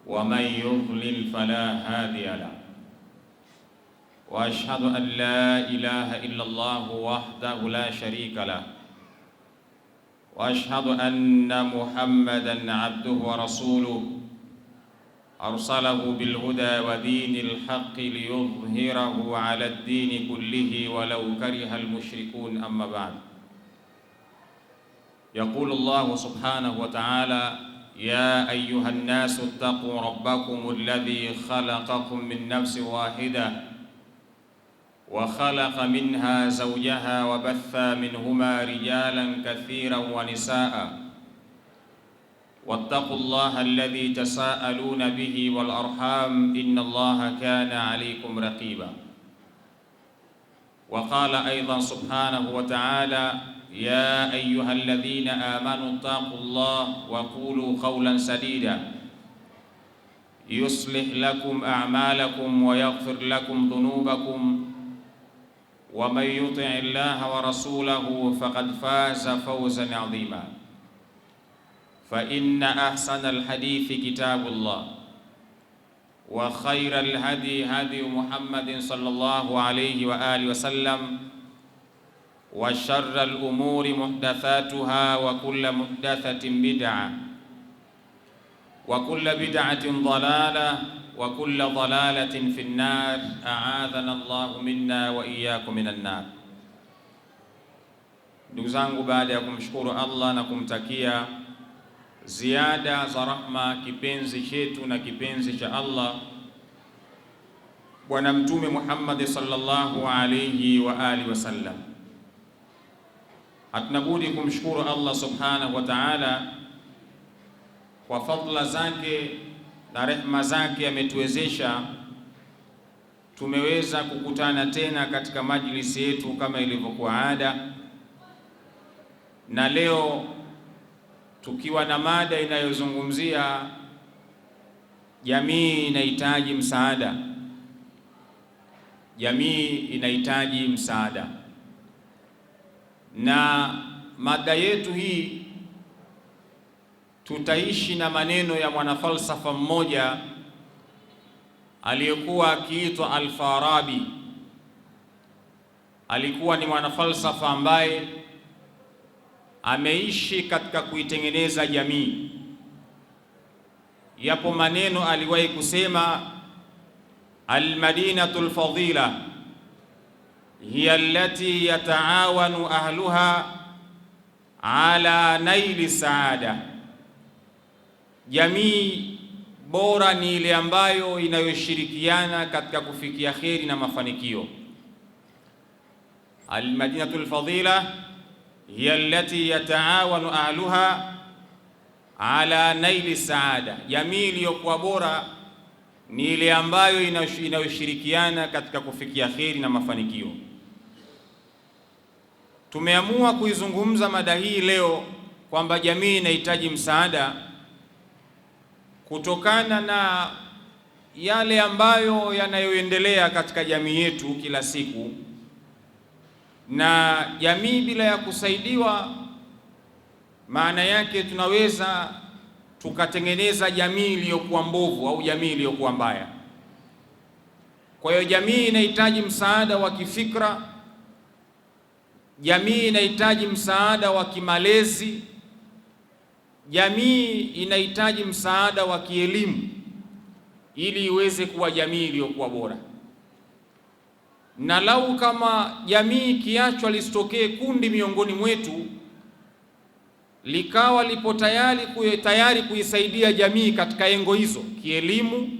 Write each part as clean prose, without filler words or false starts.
ومن يضلل فلا هادي له، وأشهد أن لا إله إلا الله وحده لا شريك له، وأشهد أن محمدًا عبده ورسوله أرسله بالهدى ودين الحق ليظهره على الدين كله ولو كره المشركون. أما بعد، يقول الله سبحانه وتعالى: يا أيها الناس اتقوا ربكم الذي خلقكم من نفس واحدة وخلق منها زوجها وبث منهما رجالا كثيرا ونساء واتقوا الله الذي تساءلون به والأرحام إن الله كان عليكم رقيبا. وقال أيضا سبحانه وتعالى: يا أيها الذين آمنوا اتقوا الله وقولوا قولا سديدا يصلح لكم أعمالكم ويغفر لكم ذنوبكم ومن يطع الله ورسوله فقد فاز فوزا عظيما. فإن أحسن الحديث كتاب الله، وخير الهدي هدي محمد صلى الله عليه وآله وسلم، وشر الأمور محدثاتها وكل محدثة بدعة وكل بدعة ضلالة وكل ضلالة في النار. أعاذنا الله منا وإياكم من النار. Ndugu zangu, baada ya kumshukuru Allah na kumtakia ziada za rahma kipenzi chetu na kipenzi cha Allah Bwana Mtume Muhammad sallallahu alayhi wa alihi wasallam, hatunabudi kumshukuru Allah subhanahu wa ta'ala kwa fadhila zake na rehma zake. Ametuwezesha tumeweza kukutana tena katika majlisi yetu kama ilivyokuwa ada, na leo tukiwa na mada inayozungumzia jamii inahitaji msaada. Jamii inahitaji msaada, na mada yetu hii tutaishi na maneno ya mwanafalsafa mmoja aliyekuwa akiitwa Al-Farabi. Alikuwa ni mwanafalsafa ambaye ameishi katika kuitengeneza jamii. Yapo maneno aliwahi kusema: Al-madinatul fadila hiya allati yataawanu ahluha ala naili saada. Jamii bora ni ile ambayo inayoshirikiana katika kufikia kheri na mafanikio. Al-madinatul fadila hiya allati yataawanu ahluha ala naili saada. Jamii iliyokuwa bora ni ile ambayo inayoshirikiana katika kufikia kheri na mafanikio. Tumeamua kuizungumza mada hii leo kwamba jamii inahitaji msaada kutokana na yale ambayo yanayoendelea katika jamii yetu kila siku, na jamii bila ya kusaidiwa, maana yake tunaweza tukatengeneza jamii iliyokuwa mbovu au jamii iliyokuwa mbaya. Kwa hiyo jamii inahitaji msaada wa kifikra, jamii inahitaji msaada wa kimalezi, jamii inahitaji msaada wa kielimu ili iweze kuwa jamii iliyokuwa bora. Na lau kama jamii kiachwa lisitokee kundi miongoni mwetu likawa lipo tayari kuisaidia jamii katika engo hizo, kielimu,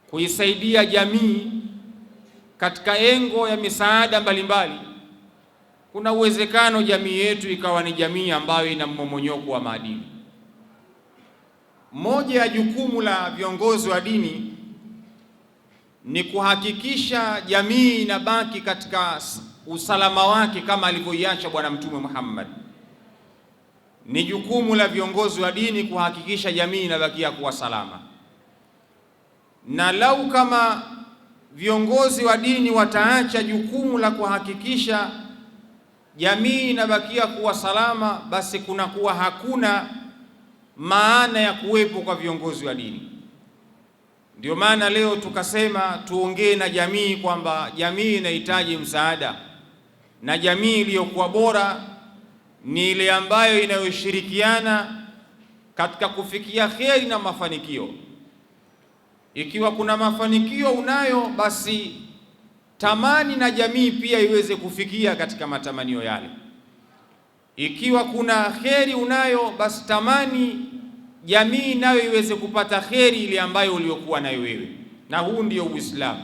kuisaidia jamii katika engo ya misaada mbalimbali, kuna uwezekano jamii yetu ikawa ni jamii ambayo ina mmomonyoko wa maadili. Moja ya jukumu la viongozi wa dini ni kuhakikisha jamii inabaki katika usalama wake kama alivyoiacha Bwana Mtume Muhammad. Ni jukumu la viongozi wa dini kuhakikisha jamii inabakia kuwa salama. Na lau kama viongozi wa dini wataacha jukumu la kuhakikisha jamii inabakia kuwa salama, basi kunakuwa hakuna maana ya kuwepo kwa viongozi wa dini. Ndio maana leo tukasema tuongee na jamii kwamba jamii inahitaji msaada, na jamii iliyokuwa bora ni ile ambayo inayoshirikiana katika kufikia kheri na mafanikio. Ikiwa kuna mafanikio unayo, basi tamani na jamii pia iweze kufikia katika matamanio yale. Ikiwa kuna kheri unayo, basi tamani jamii nayo iweze kupata kheri ile ambayo uliokuwa nayo wewe, na huu ndio Uislamu.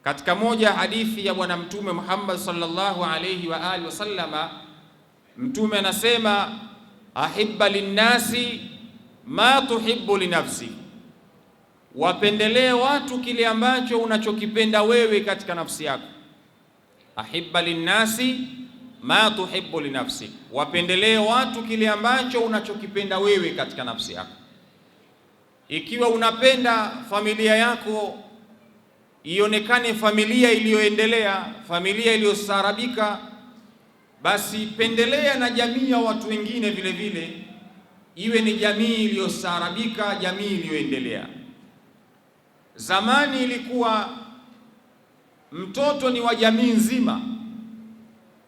Katika moja hadithi ya Bwana Mtume Muhammad sallallahu alayhi wa alihi wasallama, Mtume anasema ahibba linnasi ma tuhibbu linafsi, wapendelee watu kile ambacho unachokipenda wewe katika nafsi yako. Ahibba linnasi ma tuhibbu linafsi, wapendelee watu kile ambacho unachokipenda wewe katika nafsi yako. Ikiwa unapenda familia yako ionekane familia iliyoendelea, familia iliyostaarabika, basi pendelea na jamii ya watu wengine vile vile iwe ni jamii iliyostaarabika, jamii iliyoendelea. Zamani ilikuwa mtoto ni wa jamii nzima,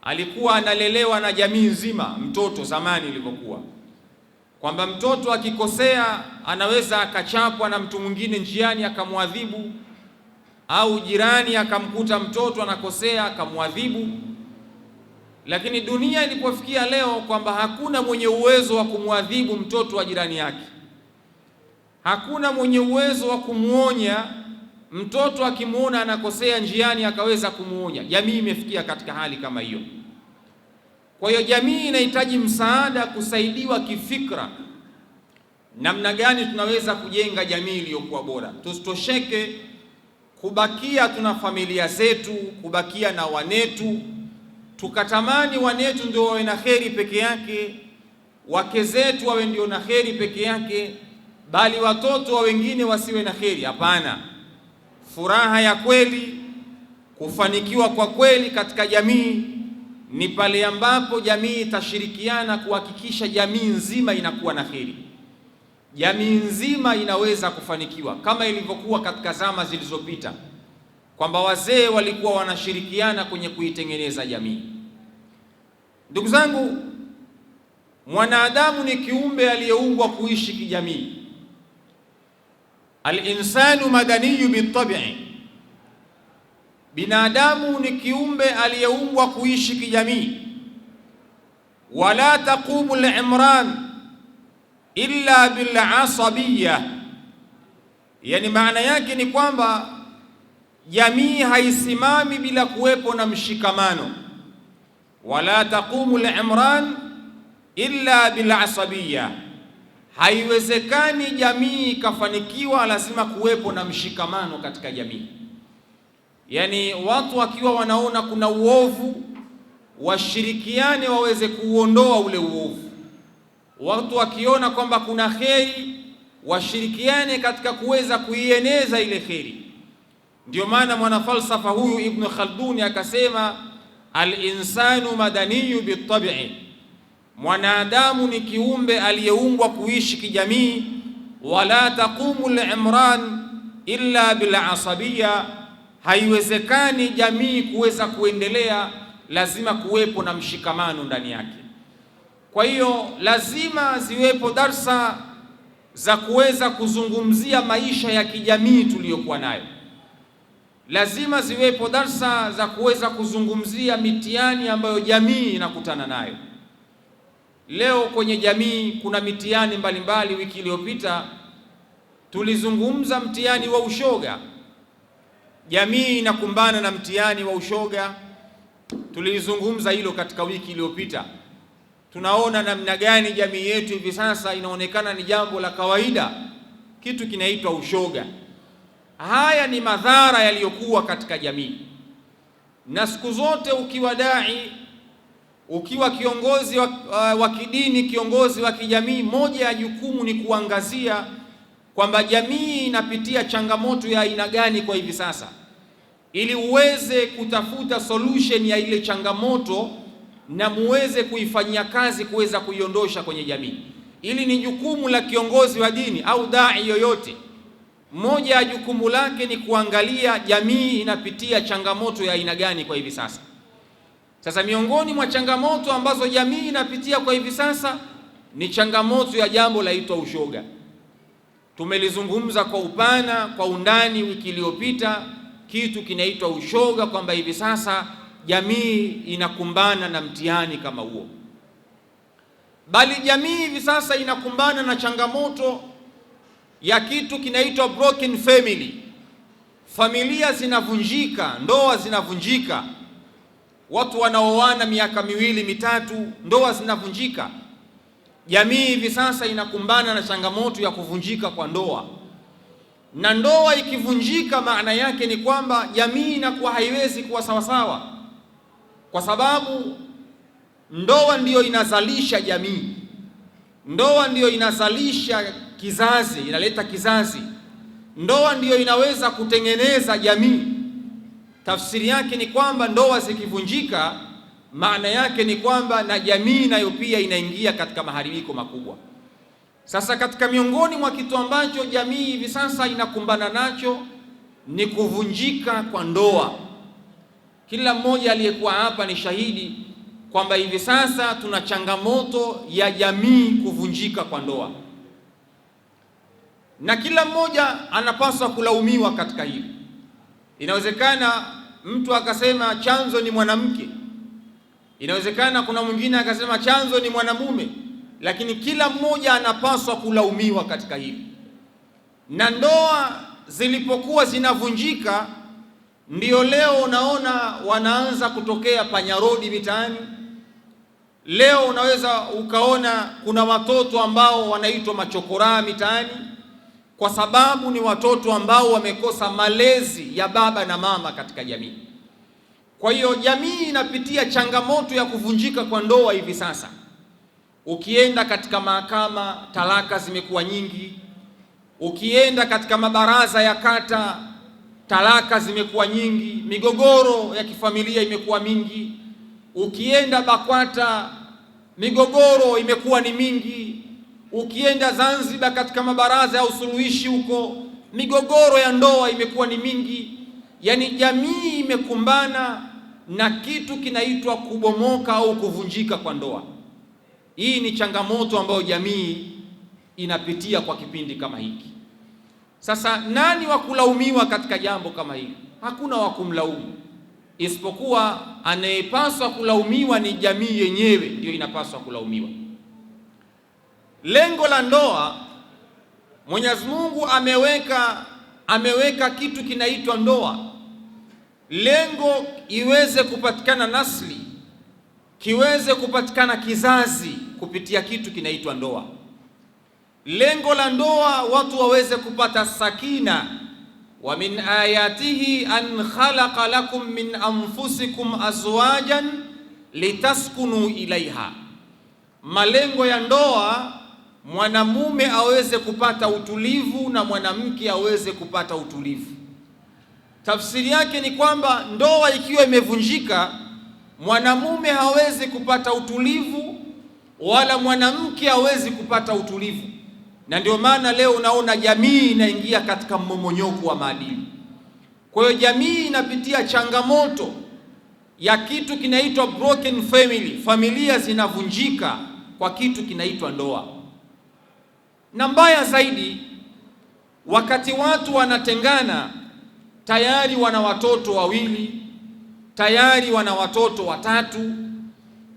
alikuwa analelewa na jamii nzima. Mtoto zamani ilivyokuwa kwamba mtoto akikosea anaweza akachapwa na mtu mwingine njiani akamwadhibu, au jirani akamkuta mtoto anakosea akamwadhibu. Lakini dunia ilipofikia leo kwamba hakuna mwenye uwezo wa kumwadhibu mtoto wa jirani yake, hakuna mwenye uwezo wa kumuonya mtoto akimuona anakosea njiani akaweza kumuonya. Jamii imefikia katika hali kama hiyo. Kwa hiyo jamii inahitaji msaada, kusaidiwa kifikra, namna gani tunaweza kujenga jamii iliyokuwa bora. Tusitosheke kubakia tuna familia zetu, kubakia na wanetu, tukatamani wanetu ndio wawe na kheri peke yake, wake zetu wawe ndio na kheri peke yake, bali watoto wa wengine wasiwe na kheri. Hapana. Furaha ya kweli, kufanikiwa kwa kweli katika jamii ni pale ambapo jamii itashirikiana kuhakikisha jamii nzima inakuwa na kheri. Jamii nzima inaweza kufanikiwa kama ilivyokuwa katika zama zilizopita, kwamba wazee walikuwa wanashirikiana kwenye kuitengeneza jamii. Ndugu zangu, mwanadamu ni kiumbe aliyeumbwa kuishi kijamii. Al-insanu madaniyu bitabi'i, binadamu ni kiumbe aliyeumbwa kuishi kijamii. Wala taqumu al-imran illa bil asabiyya, yani maana yake ni kwamba jamii haisimami bila kuwepo na mshikamano. Wala taqumu al-imran illa bil asabiyya, haiwezekani jamii ikafanikiwa, lazima kuwepo na mshikamano katika jamii. Yani watu wakiwa wanaona kuna uovu, washirikiane waweze kuuondoa ule uovu. Watu wakiona kwamba kuna kheri, washirikiane katika kuweza kuieneza ile kheri. Ndio maana mwanafalsafa huyu Ibn Khaldun akasema al-insanu madaniyu bitabi'i, mwanadamu ni kiumbe aliyeumbwa kuishi kijamii. Wala taqumu al-imran illa bil asabiyya, haiwezekani jamii kuweza kuendelea, lazima kuwepo na mshikamano ndani yake. Kwa hiyo lazima ziwepo darsa za kuweza kuzungumzia maisha ya kijamii tuliyokuwa nayo. Lazima ziwepo darsa za kuweza kuzungumzia mitihani ambayo jamii inakutana nayo. Leo kwenye jamii kuna mitihani mbalimbali. Wiki iliyopita tulizungumza mtihani wa ushoga. Jamii inakumbana na mtihani wa ushoga, tulizungumza hilo katika wiki iliyopita. Tunaona namna gani jamii yetu hivi sasa inaonekana ni jambo la kawaida kitu kinaitwa ushoga. Haya ni madhara yaliyokuwa katika jamii, na siku zote ukiwa dai, ukiwa kiongozi wa kidini, kiongozi wa kijamii, moja ya jukumu ni kuangazia kwamba jamii inapitia changamoto ya aina gani kwa hivi sasa, ili uweze kutafuta solution ya ile changamoto na muweze kuifanyia kazi kuweza kuiondosha kwenye jamii. ili ni jukumu la kiongozi wa dini au dai yoyote. Moja ya jukumu lake ni kuangalia jamii inapitia changamoto ya aina gani kwa hivi sasa. Sasa miongoni mwa changamoto ambazo jamii inapitia kwa hivi sasa ni changamoto ya jambo laitwa ushoga. Tumelizungumza kwa upana, kwa undani wiki iliyopita kitu kinaitwa ushoga, kwamba hivi sasa jamii inakumbana na mtihani kama huo. Bali jamii hivi sasa inakumbana na changamoto ya kitu kinaitwa broken family. Familia zinavunjika, ndoa zinavunjika. Watu wanaoana miaka miwili mitatu, ndoa zinavunjika. Jamii hivi sasa inakumbana na changamoto ya kuvunjika kwa ndoa. Na ndoa ikivunjika, maana yake ni kwamba jamii inakuwa haiwezi kuwa sawasawa, kwa sababu ndoa ndiyo inazalisha jamii. Ndoa ndiyo inazalisha kizazi, inaleta kizazi. Ndoa ndiyo inaweza kutengeneza jamii. Tafsiri yake ni kwamba ndoa zikivunjika, maana yake ni kwamba na jamii nayo pia inaingia katika maharibiko makubwa. Sasa katika miongoni mwa kitu ambacho jamii hivi sasa inakumbana nacho ni kuvunjika kwa ndoa. Kila mmoja aliyekuwa hapa ni shahidi kwamba hivi sasa tuna changamoto ya jamii kuvunjika kwa ndoa, na kila mmoja anapaswa kulaumiwa katika hili. Inawezekana mtu akasema chanzo ni mwanamke, inawezekana kuna mwingine akasema chanzo ni mwanamume, lakini kila mmoja anapaswa kulaumiwa katika hili. Na ndoa zilipokuwa zinavunjika, ndio leo unaona wanaanza kutokea panyarodi mitaani. Leo unaweza ukaona kuna watoto ambao wanaitwa machokoraa mitaani, kwa sababu ni watoto ambao wamekosa malezi ya baba na mama katika jamii. Kwa hiyo jamii inapitia changamoto ya kuvunjika kwa ndoa hivi sasa. Ukienda katika mahakama, talaka zimekuwa nyingi. Ukienda katika mabaraza ya kata, talaka zimekuwa nyingi. Migogoro ya kifamilia imekuwa mingi. Ukienda BAKWATA, migogoro imekuwa ni mingi. Ukienda Zanzibar katika mabaraza ya usuluhishi huko, migogoro ya ndoa imekuwa ni mingi. Yaani jamii imekumbana na kitu kinaitwa kubomoka au kuvunjika kwa ndoa. Hii ni changamoto ambayo jamii inapitia kwa kipindi kama hiki. Sasa nani wa kulaumiwa katika jambo kama hili? Hakuna wa kumlaumu, isipokuwa anayepaswa kulaumiwa ni jamii yenyewe, ndio inapaswa kulaumiwa. Lengo la ndoa, Mwenyezi Mungu ameweka kitu kinaitwa ndoa. Lengo iweze kupatikana nasli, kiweze kupatikana kizazi kupitia kitu kinaitwa ndoa. Lengo la ndoa watu waweze kupata sakina. Wa min ayatihi an khalaqa lakum min anfusikum azwajan litaskunu ilaiha. Malengo ya ndoa, mwanamume aweze kupata utulivu na mwanamke aweze kupata utulivu. Tafsiri yake ni kwamba ndoa ikiwa imevunjika, mwanamume hawezi kupata utulivu wala mwanamke hawezi kupata utulivu. Na ndio maana leo unaona jamii inaingia katika mmomonyoko wa maadili. Kwa hiyo jamii inapitia changamoto ya kitu kinaitwa broken family. Familia zinavunjika kwa kitu kinaitwa ndoa. Na mbaya zaidi, wakati watu wanatengana, tayari wana watoto wawili, tayari wana watoto watatu.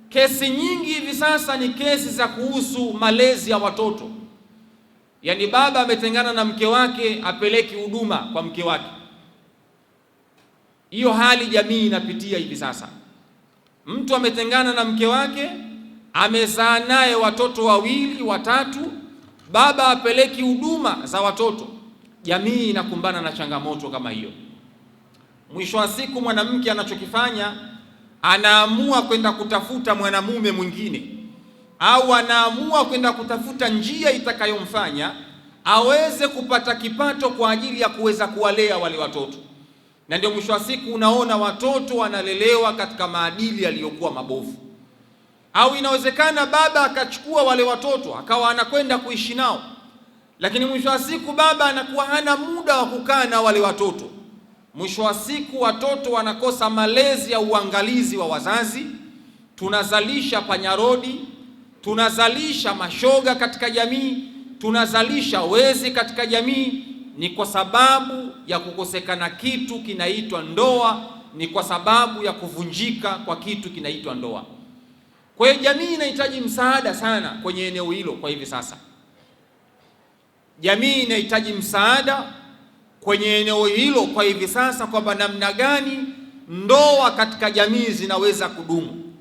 Kesi nyingi hivi sasa ni kesi za kuhusu malezi ya watoto. Yaani baba ametengana na mke wake, apeleki huduma kwa mke wake. Hiyo hali jamii inapitia hivi sasa. Mtu ametengana na mke wake, amezaa naye watoto wawili watatu, baba apeleki huduma za watoto. Jamii inakumbana na changamoto kama hiyo. Mwisho wa siku mwanamke anachokifanya, anaamua kwenda kutafuta mwanamume mwingine, au anaamua kwenda kutafuta njia itakayomfanya aweze kupata kipato kwa ajili ya kuweza kuwalea wale watoto. Na ndio mwisho wa siku unaona watoto wanalelewa katika maadili yaliyokuwa mabovu. Au inawezekana baba akachukua wale watoto akawa anakwenda kuishi nao, lakini mwisho wa siku baba anakuwa hana muda wa kukaa na wale watoto. Mwisho wa siku watoto wanakosa malezi ya uangalizi wa wazazi. Tunazalisha panyarodi, tunazalisha mashoga katika jamii, tunazalisha wezi katika jamii. Ni kwa sababu ya kukosekana kitu kinaitwa ndoa, ni kwa sababu ya kuvunjika kwa kitu kinaitwa ndoa. Kwa hiyo jamii inahitaji msaada sana kwenye eneo hilo kwa hivi sasa. Jamii inahitaji msaada kwenye eneo hilo kwa hivi sasa, kwamba namna gani ndoa katika jamii zinaweza kudumu.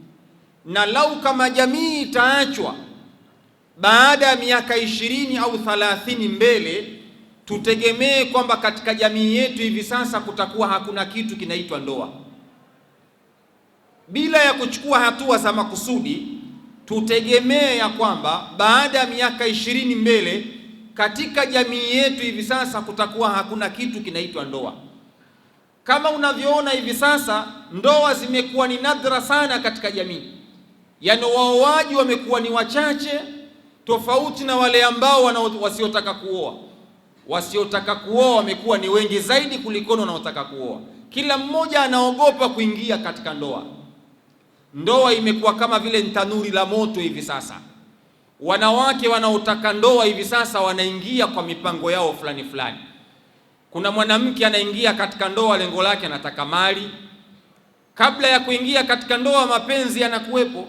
Na lau kama jamii itaachwa baada ya miaka 20 au 30 mbele, tutegemee kwamba katika jamii yetu hivi sasa kutakuwa hakuna kitu kinaitwa ndoa. Bila ya kuchukua hatua za makusudi, tutegemee ya kwamba baada ya miaka 20 mbele katika jamii yetu hivi sasa kutakuwa hakuna kitu kinaitwa ndoa. Kama unavyoona hivi sasa, ndoa zimekuwa ni nadra sana katika jamii. Yaani waoaji wamekuwa ni wachache, tofauti na wale ambao wasiotaka kuoa. Wasiotaka kuoa wamekuwa ni wengi zaidi kuliko wanaotaka kuoa. Kila mmoja anaogopa kuingia katika ndoa. Ndoa imekuwa kama vile tanuri la moto hivi sasa. Wanawake wanaotaka ndoa hivi sasa wanaingia kwa mipango yao fulani fulani. Kuna mwanamke anaingia katika ndoa, lengo lake anataka mali. Kabla ya kuingia katika ndoa, mapenzi yanakuwepo.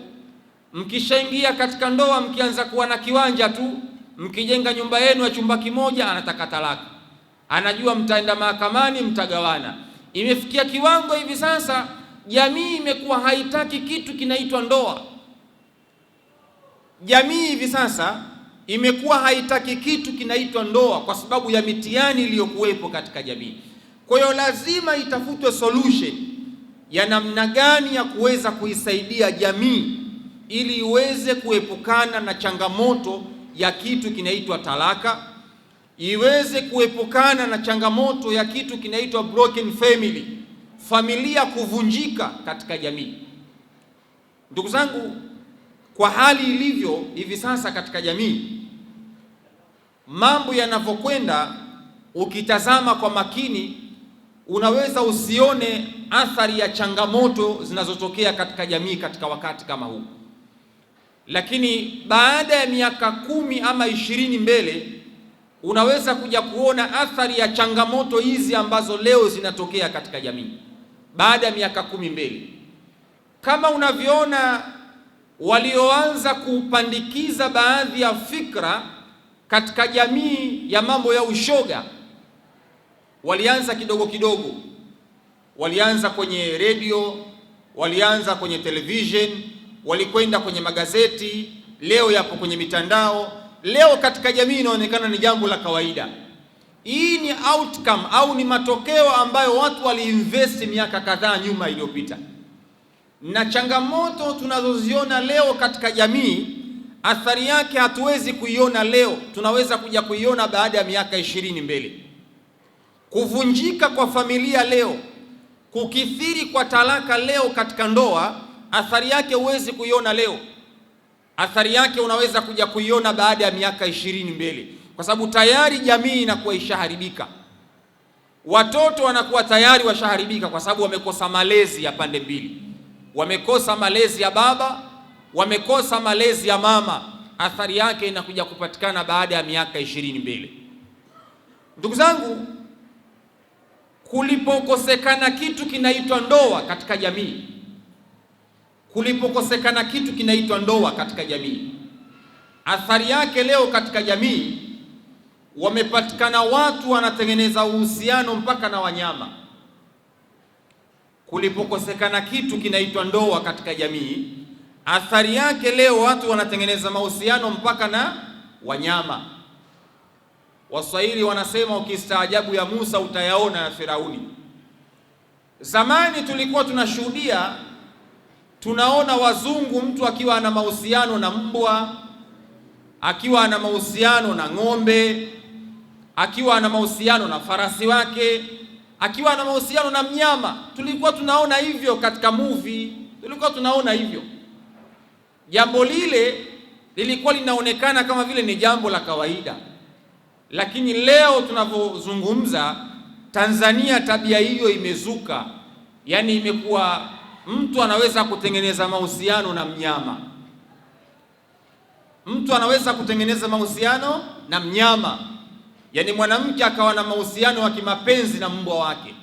Mkishaingia katika ndoa, mkianza kuwa na kiwanja tu, mkijenga nyumba yenu ya chumba kimoja, anataka talaka. Anajua mtaenda mahakamani, mtagawana. Imefikia kiwango hivi sasa jamii imekuwa haitaki kitu kinaitwa ndoa. Jamii hivi sasa imekuwa haitaki kitu kinaitwa ndoa kwa sababu ya mitihani iliyokuwepo katika jamii. Kwa hiyo lazima itafutwe solution ya namna gani ya kuweza kuisaidia jamii ili iweze kuepukana na changamoto ya kitu kinaitwa talaka, iweze kuepukana na changamoto ya kitu kinaitwa broken family, familia kuvunjika katika jamii. Ndugu zangu, kwa hali ilivyo hivi sasa katika jamii, mambo yanavyokwenda, ukitazama kwa makini, unaweza usione athari ya changamoto zinazotokea katika jamii katika wakati kama huu. Lakini baada ya miaka 10 ama 20 mbele, unaweza kuja kuona athari ya changamoto hizi ambazo leo zinatokea katika jamii. Baada ya miaka 10 mbele, kama unavyoona, walioanza kupandikiza baadhi ya fikra katika jamii ya mambo ya ushoga walianza kidogo kidogo. Walianza kwenye radio, walianza kwenye television, walikwenda kwenye magazeti, leo yapo kwenye mitandao. Leo katika jamii inaonekana ni jambo la kawaida. Hii ni outcome au ni matokeo ambayo watu waliinvest miaka kadhaa nyuma iliyopita. Na changamoto tunazoziona leo katika jamii, athari yake hatuwezi kuiona leo, tunaweza kuja kuiona baada ya miaka 20 mbele. Kuvunjika kwa familia leo, kukithiri kwa talaka leo katika ndoa, athari yake huwezi kuiona leo. Athari yake unaweza kuja kuiona baada ya miaka 20 mbele, kwa sababu tayari jamii inakuwa ishaharibika. Watoto wanakuwa tayari washaharibika kwa sababu wamekosa malezi ya pande mbili. Wamekosa malezi ya baba, wamekosa malezi ya mama. Athari yake inakuja kupatikana baada ya miaka 20 mbele. Ndugu zangu, kulipokosekana kitu kinaitwa ndoa katika jamii, kulipokosekana kitu kinaitwa ndoa katika jamii, athari yake leo katika jamii, wamepatikana watu wanatengeneza uhusiano mpaka na wanyama. Kulipokosekana kitu kinaitwa ndoa katika jamii, athari yake leo watu wanatengeneza mahusiano mpaka na wanyama. Waswahili wanasema ukistaajabu ya Musa utayaona ya Firauni. Zamani tulikuwa tunashuhudia, tunaona wazungu, mtu akiwa ana mahusiano na mbwa, akiwa ana mahusiano na ng'ombe, akiwa ana mahusiano na farasi wake, akiwa ana mahusiano na mnyama. Tulikuwa tunaona hivyo katika movie, tulikuwa tunaona hivyo. jambo lile lilikuwa linaonekana kama vile ni jambo la kawaida, lakini leo tunavyozungumza Tanzania tabia hiyo imezuka. Yani imekuwa mtu anaweza kutengeneza mahusiano na mnyama, mtu anaweza kutengeneza mahusiano na mnyama, yani mwanamke akawa na mahusiano ya kimapenzi na mbwa wake.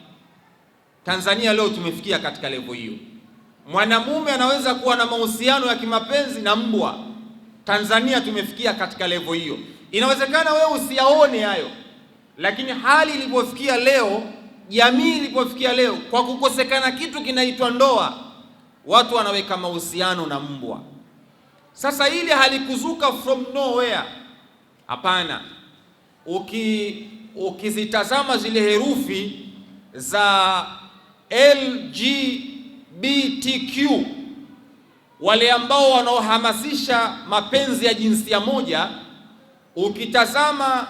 Tanzania leo tumefikia katika level hiyo. Mwanamume anaweza kuwa na mahusiano ya kimapenzi na mbwa. Tanzania tumefikia katika level hiyo. Inawezekana wewe usiyaone hayo, lakini hali ilipofikia leo, jamii ilipofikia leo, kwa kukosekana kitu kinaitwa ndoa, watu wanaweka mahusiano na mbwa. Sasa hili halikuzuka from nowhere, hapana. Ukizitazama zile herufi za LGBTQ, wale ambao wanaohamasisha mapenzi ya jinsia moja, ukitazama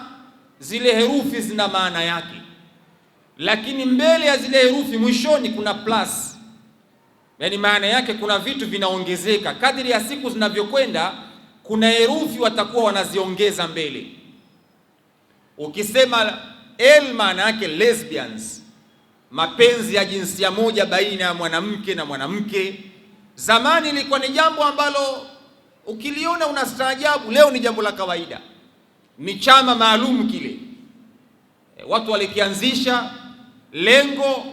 zile herufi zina maana yake, lakini mbele ya zile herufi mwishoni kuna plus. Yani maana yake kuna vitu vinaongezeka kadiri ya siku zinavyokwenda, kuna herufi watakuwa wanaziongeza mbele. Ukisema L maana yake lesbians, mapenzi ya jinsia moja baina ya mwanamke na mwanamke. Zamani ilikuwa ni jambo ambalo ukiliona unastaajabu, leo ni jambo la kawaida. Ni chama maalum kile, watu walikianzisha, lengo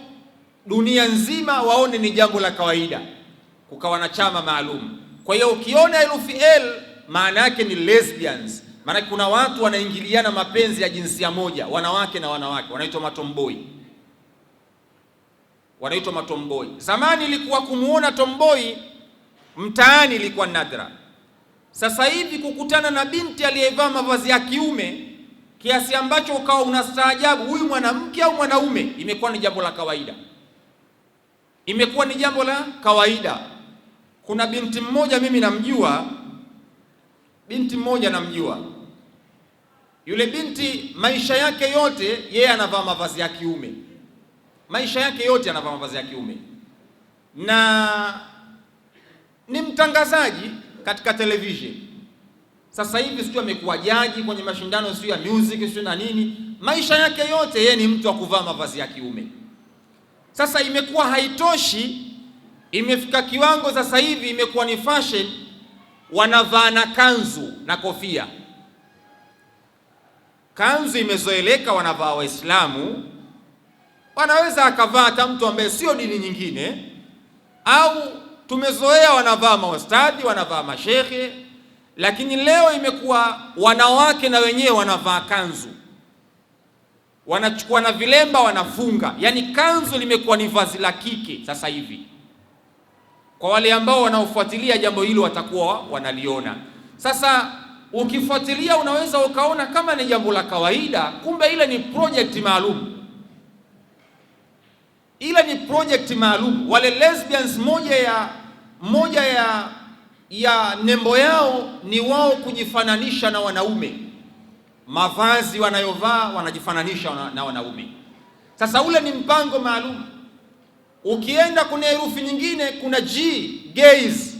dunia nzima waone ni jambo la kawaida, kukawa na chama maalum. Kwa hiyo ukiona herufi L maana yake ni lesbians, maana kuna watu wanaingiliana mapenzi ya jinsia moja, wanawake na wanawake, wanaitwa matomboi, wanaitwa matomboi. Zamani ilikuwa kumuona tomboi mtaani ilikuwa nadra. Sasa hivi kukutana na binti aliyevaa mavazi ya kiume kiasi ambacho ukawa unastaajabu, huyu mwanamke au mwanaume, imekuwa ni jambo la kawaida, imekuwa ni jambo la kawaida. Kuna binti mmoja mimi namjua, yule binti maisha yake yote yeye anavaa mavazi ya kiume, maisha yake yote anavaa mavazi ya kiume, na ni mtangazaji katika television. Sasa hivi sio amekuwa jaji kwenye mashindano sio ya music sio na nini, maisha yake yote yeye ni mtu wa kuvaa mavazi ya kiume. Sasa imekuwa haitoshi, imefika kiwango sasa hivi imekuwa ni fashion, wanavaa na kanzu na kofia. Kanzu imezoeleka, wanavaa Waislamu, wanaweza akavaa hata mtu ambaye sio dini nyingine, au tumezoea wanavaa maustadhi, wanavaa mashekhe. Lakini leo imekuwa wanawake na wenyewe wanavaa kanzu, wanachukua na vilemba wanafunga. Yani kanzu limekuwa ni vazi la kike sasa hivi. Kwa wale ambao wanaofuatilia jambo hilo watakuwa wanaliona. Sasa ukifuatilia unaweza ukaona kama ni jambo la kawaida, kumbe ile ni project maalum. Ile ni project maalum. Wale lesbians, moja ya nembo yao ni wao kujifananisha na wanaume. Mavazi wanayovaa wanajifananisha na wanaume. Sasa ule ni mpango maalum. Ukienda kuna herufi nyingine, kuna G, gays.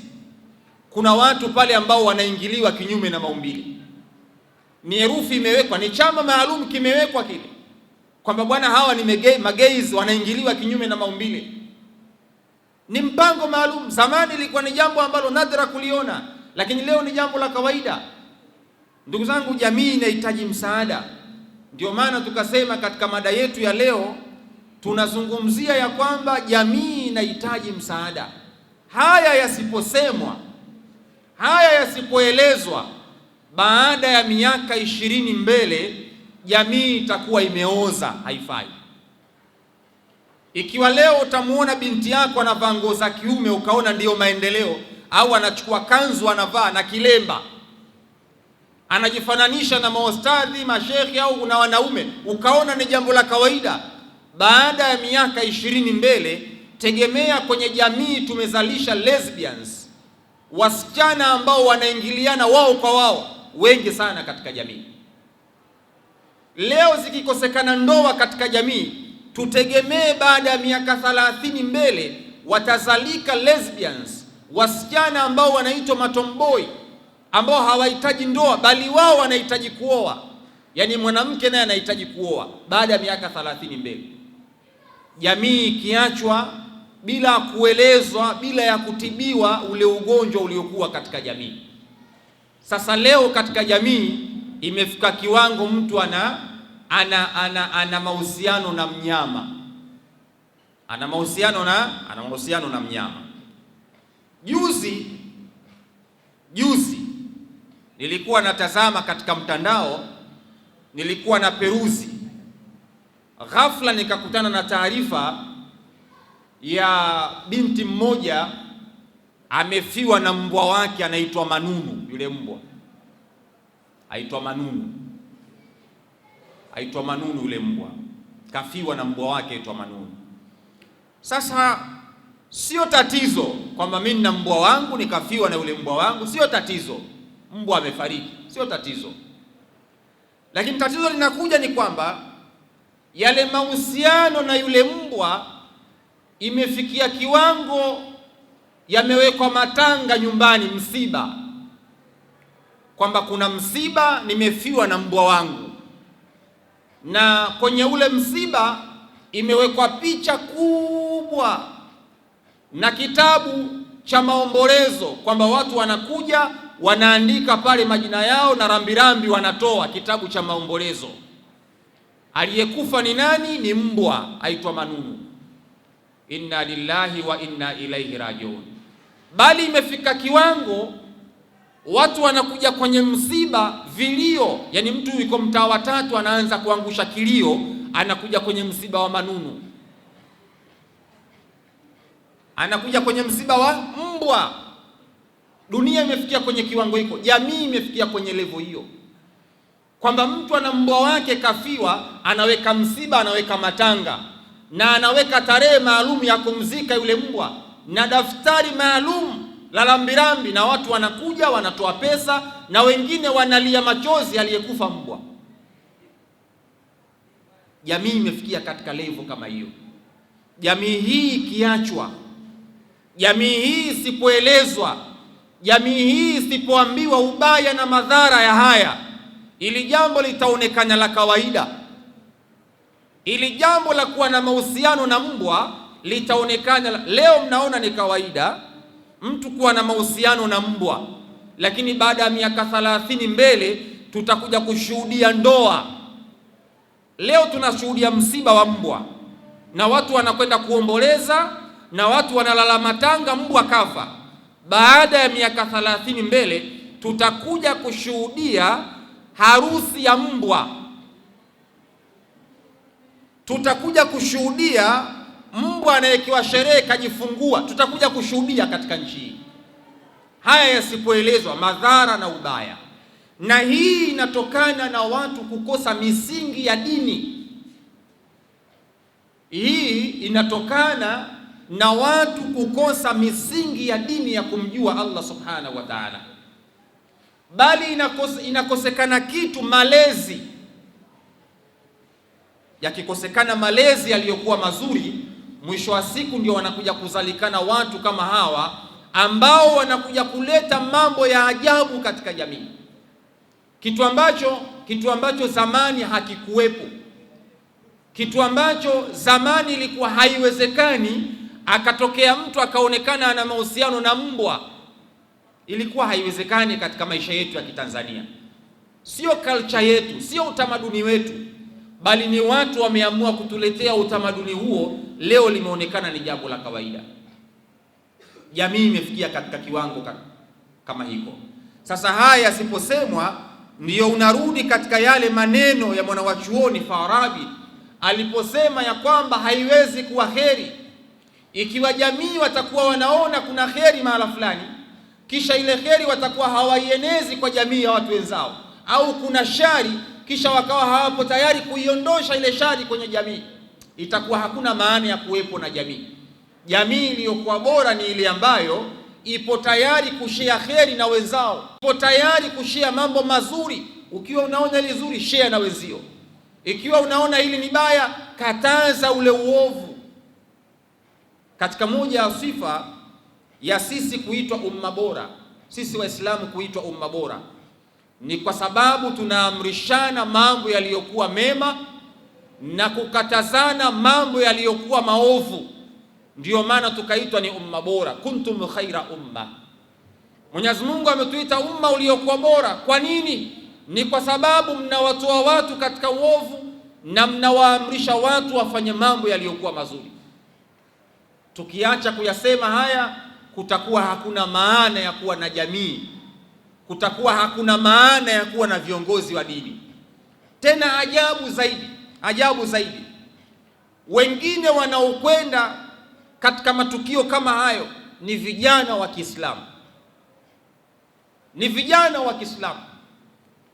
Kuna watu pale ambao wanaingiliwa kinyume na maumbile. Ni herufi imewekwa, ni chama maalum kimewekwa kile, kwamba bwana hawa ni magays wanaingiliwa kinyume na maumbile. Ni mpango maalum. Zamani ilikuwa ni jambo ambalo nadra kuliona, lakini leo ni jambo la kawaida. Ndugu zangu, jamii inahitaji msaada. Ndio maana tukasema katika mada yetu ya leo tunazungumzia ya kwamba jamii inahitaji msaada. Haya yasiposemwa, haya yasipoelezwa, baada ya miaka 20 mbele jamii itakuwa imeoza, haifai. Ikiwa leo utamuona binti yako anavaa nguo za kiume ukaona ndiyo maendeleo, au anachukua kanzu anavaa na kilemba anajifananisha na maustadhi, mashekhi au na wanaume, ukaona ni jambo la kawaida, baada ya miaka 20 mbele, tegemea kwenye jamii tumezalisha lesbians, wasichana ambao wanaingiliana wao kwa wao, wengi sana katika jamii. Leo zikikosekana ndoa katika jamii, tutegemee baada ya miaka 30 mbele watazalika lesbians, wasichana ambao wanaitwa matomboi, ambao hawahitaji ndoa bali wao wanahitaji kuoa. Yani mwanamke naye anahitaji kuoa baada ya miaka 30 mbele. Jamii ikiachwa bila kuelezwa, bila ya kutibiwa ule ugonjwa uliokuwa katika jamii. Sasa leo katika jamii imefika kiwango mtu ana mahusiano na mnyama, ana mahusiano na mnyama. Juzi nilikuwa natazama katika mtandao, nilikuwa na peruzi, ghafla nikakutana na taarifa ya binti mmoja amefiwa na mbwa wake anaitwa Manunu. Yule mbwa aitwa Manunu, yule mbwa kafiwa na mbwa wake aitwa Manunu. Sasa sio tatizo kwamba mimi na mbwa wangu nikafiwa na yule mbwa wangu, sio tatizo. Mbwa amefariki, sio tatizo. Lakini tatizo linakuja ni kwamba yale mahusiano na yule mbwa imefikia kiwango yamewekwa matanga nyumbani, msiba, kwamba kuna msiba, nimefiwa na mbwa wangu, na kwenye ule msiba imewekwa picha kubwa na kitabu cha maombolezo, kwamba watu wanakuja wanaandika pale majina yao na rambirambi wanatoa, kitabu cha maombolezo. Aliyekufa ni nani? Ni mbwa aitwa Manunu. Inna lillahi wa inna ilaihi rajiun. Bali imefika kiwango watu wanakuja kwenye msiba vilio, yani mtu yuko mtaa wa tatu anaanza kuangusha kilio, anakuja kwenye msiba wa Manunu, anakuja kwenye msiba wa mbwa. Dunia imefikia kwenye kiwango hiko, jamii imefikia kwenye levo hiyo, kwamba mtu ana mbwa wake kafiwa, anaweka msiba, anaweka matanga, na anaweka tarehe maalum ya kumzika yule mbwa, na daftari maalum la rambirambi, na watu wanakuja wanatoa pesa, na wengine wanalia machozi aliyekufa mbwa. Jamii imefikia katika levo kama hiyo. Jamii hii ikiachwa, jamii hii isipoelezwa, jamii hii isipoambiwa ubaya na madhara ya haya, ili jambo litaonekana la kawaida. Ili jambo la kuwa na mahusiano na mbwa litaonekana leo mnaona ni kawaida mtu kuwa na mahusiano na mbwa, lakini baada ya miaka 30 mbele tutakuja kushuhudia ndoa. Leo tunashuhudia msiba wa mbwa na watu wanakwenda kuomboleza na watu wanalala matanga, mbwa kafa. Baada ya miaka 30 mbele tutakuja kushuhudia harusi ya mbwa, tutakuja kushuhudia mbwa anayekiwa sherehe kajifungua, tutakuja kushuhudia katika nchi hii. Haya yasipoelezwa, madhara na ubaya. Na hii inatokana na watu kukosa misingi ya dini. Hii inatokana na watu kukosa misingi ya dini ya kumjua Allah subhanahu wa ta'ala. Bali inakosekana kitu, malezi. Yakikosekana malezi yaliyokuwa mazuri, mwisho wa siku ndio wanakuja kuzalikana watu kama hawa ambao wanakuja kuleta mambo ya ajabu katika jamii. Kitu ambacho zamani hakikuwepo, kitu ambacho zamani ilikuwa haiwezekani, akatokea mtu akaonekana ana mahusiano na mbwa. Ilikuwa haiwezekani katika maisha yetu ya Kitanzania. Sio culture yetu, sio utamaduni wetu, bali ni watu wameamua kutuletea utamaduni huo. Leo limeonekana ni jambo la kawaida. Jamii imefikia katika kiwango kama hiko. Sasa haya yasiposemwa, ndiyo unarudi katika yale maneno ya mwanawachuoni Farabi aliposema ya kwamba haiwezi kuwa kheri ikiwa jamii watakuwa wanaona kuna kheri mahala fulani, kisha ile kheri watakuwa hawaienezi kwa jamii ya watu wenzao, au kuna shari kisha wakawa hawapo tayari kuiondosha ile shari kwenye jamii. Itakuwa hakuna maana ya kuwepo na jamii. Jamii iliyokuwa bora ni ile ambayo ipo tayari kushare kheri na wenzao, ipo tayari kushare mambo mazuri. Ukiwa unaona ile zuri, share na wenzio. Ikiwa unaona hili ni baya, kataza ule uovu. Katika moja ya sifa ya sisi kuitwa umma bora, sisi Waislamu kuitwa umma bora, ni kwa sababu tunaamrishana mambo yaliyokuwa mema na kukatazana mambo yaliyokuwa maovu. Ndiyo maana tukaitwa ni umma bora, kuntum khaira umma. Mwenyezi Mungu ametuita umma uliokuwa bora. Kwa nini? Ni kwa sababu mnawatoa watu katika uovu na mnawaamrisha watu wafanye mambo yaliyokuwa mazuri. Tukiacha kuyasema haya, kutakuwa hakuna maana ya kuwa na jamii, kutakuwa hakuna maana ya kuwa na viongozi wa dini. Tena ajabu zaidi, wengine wanaokwenda katika matukio kama hayo ni vijana wa Kiislamu,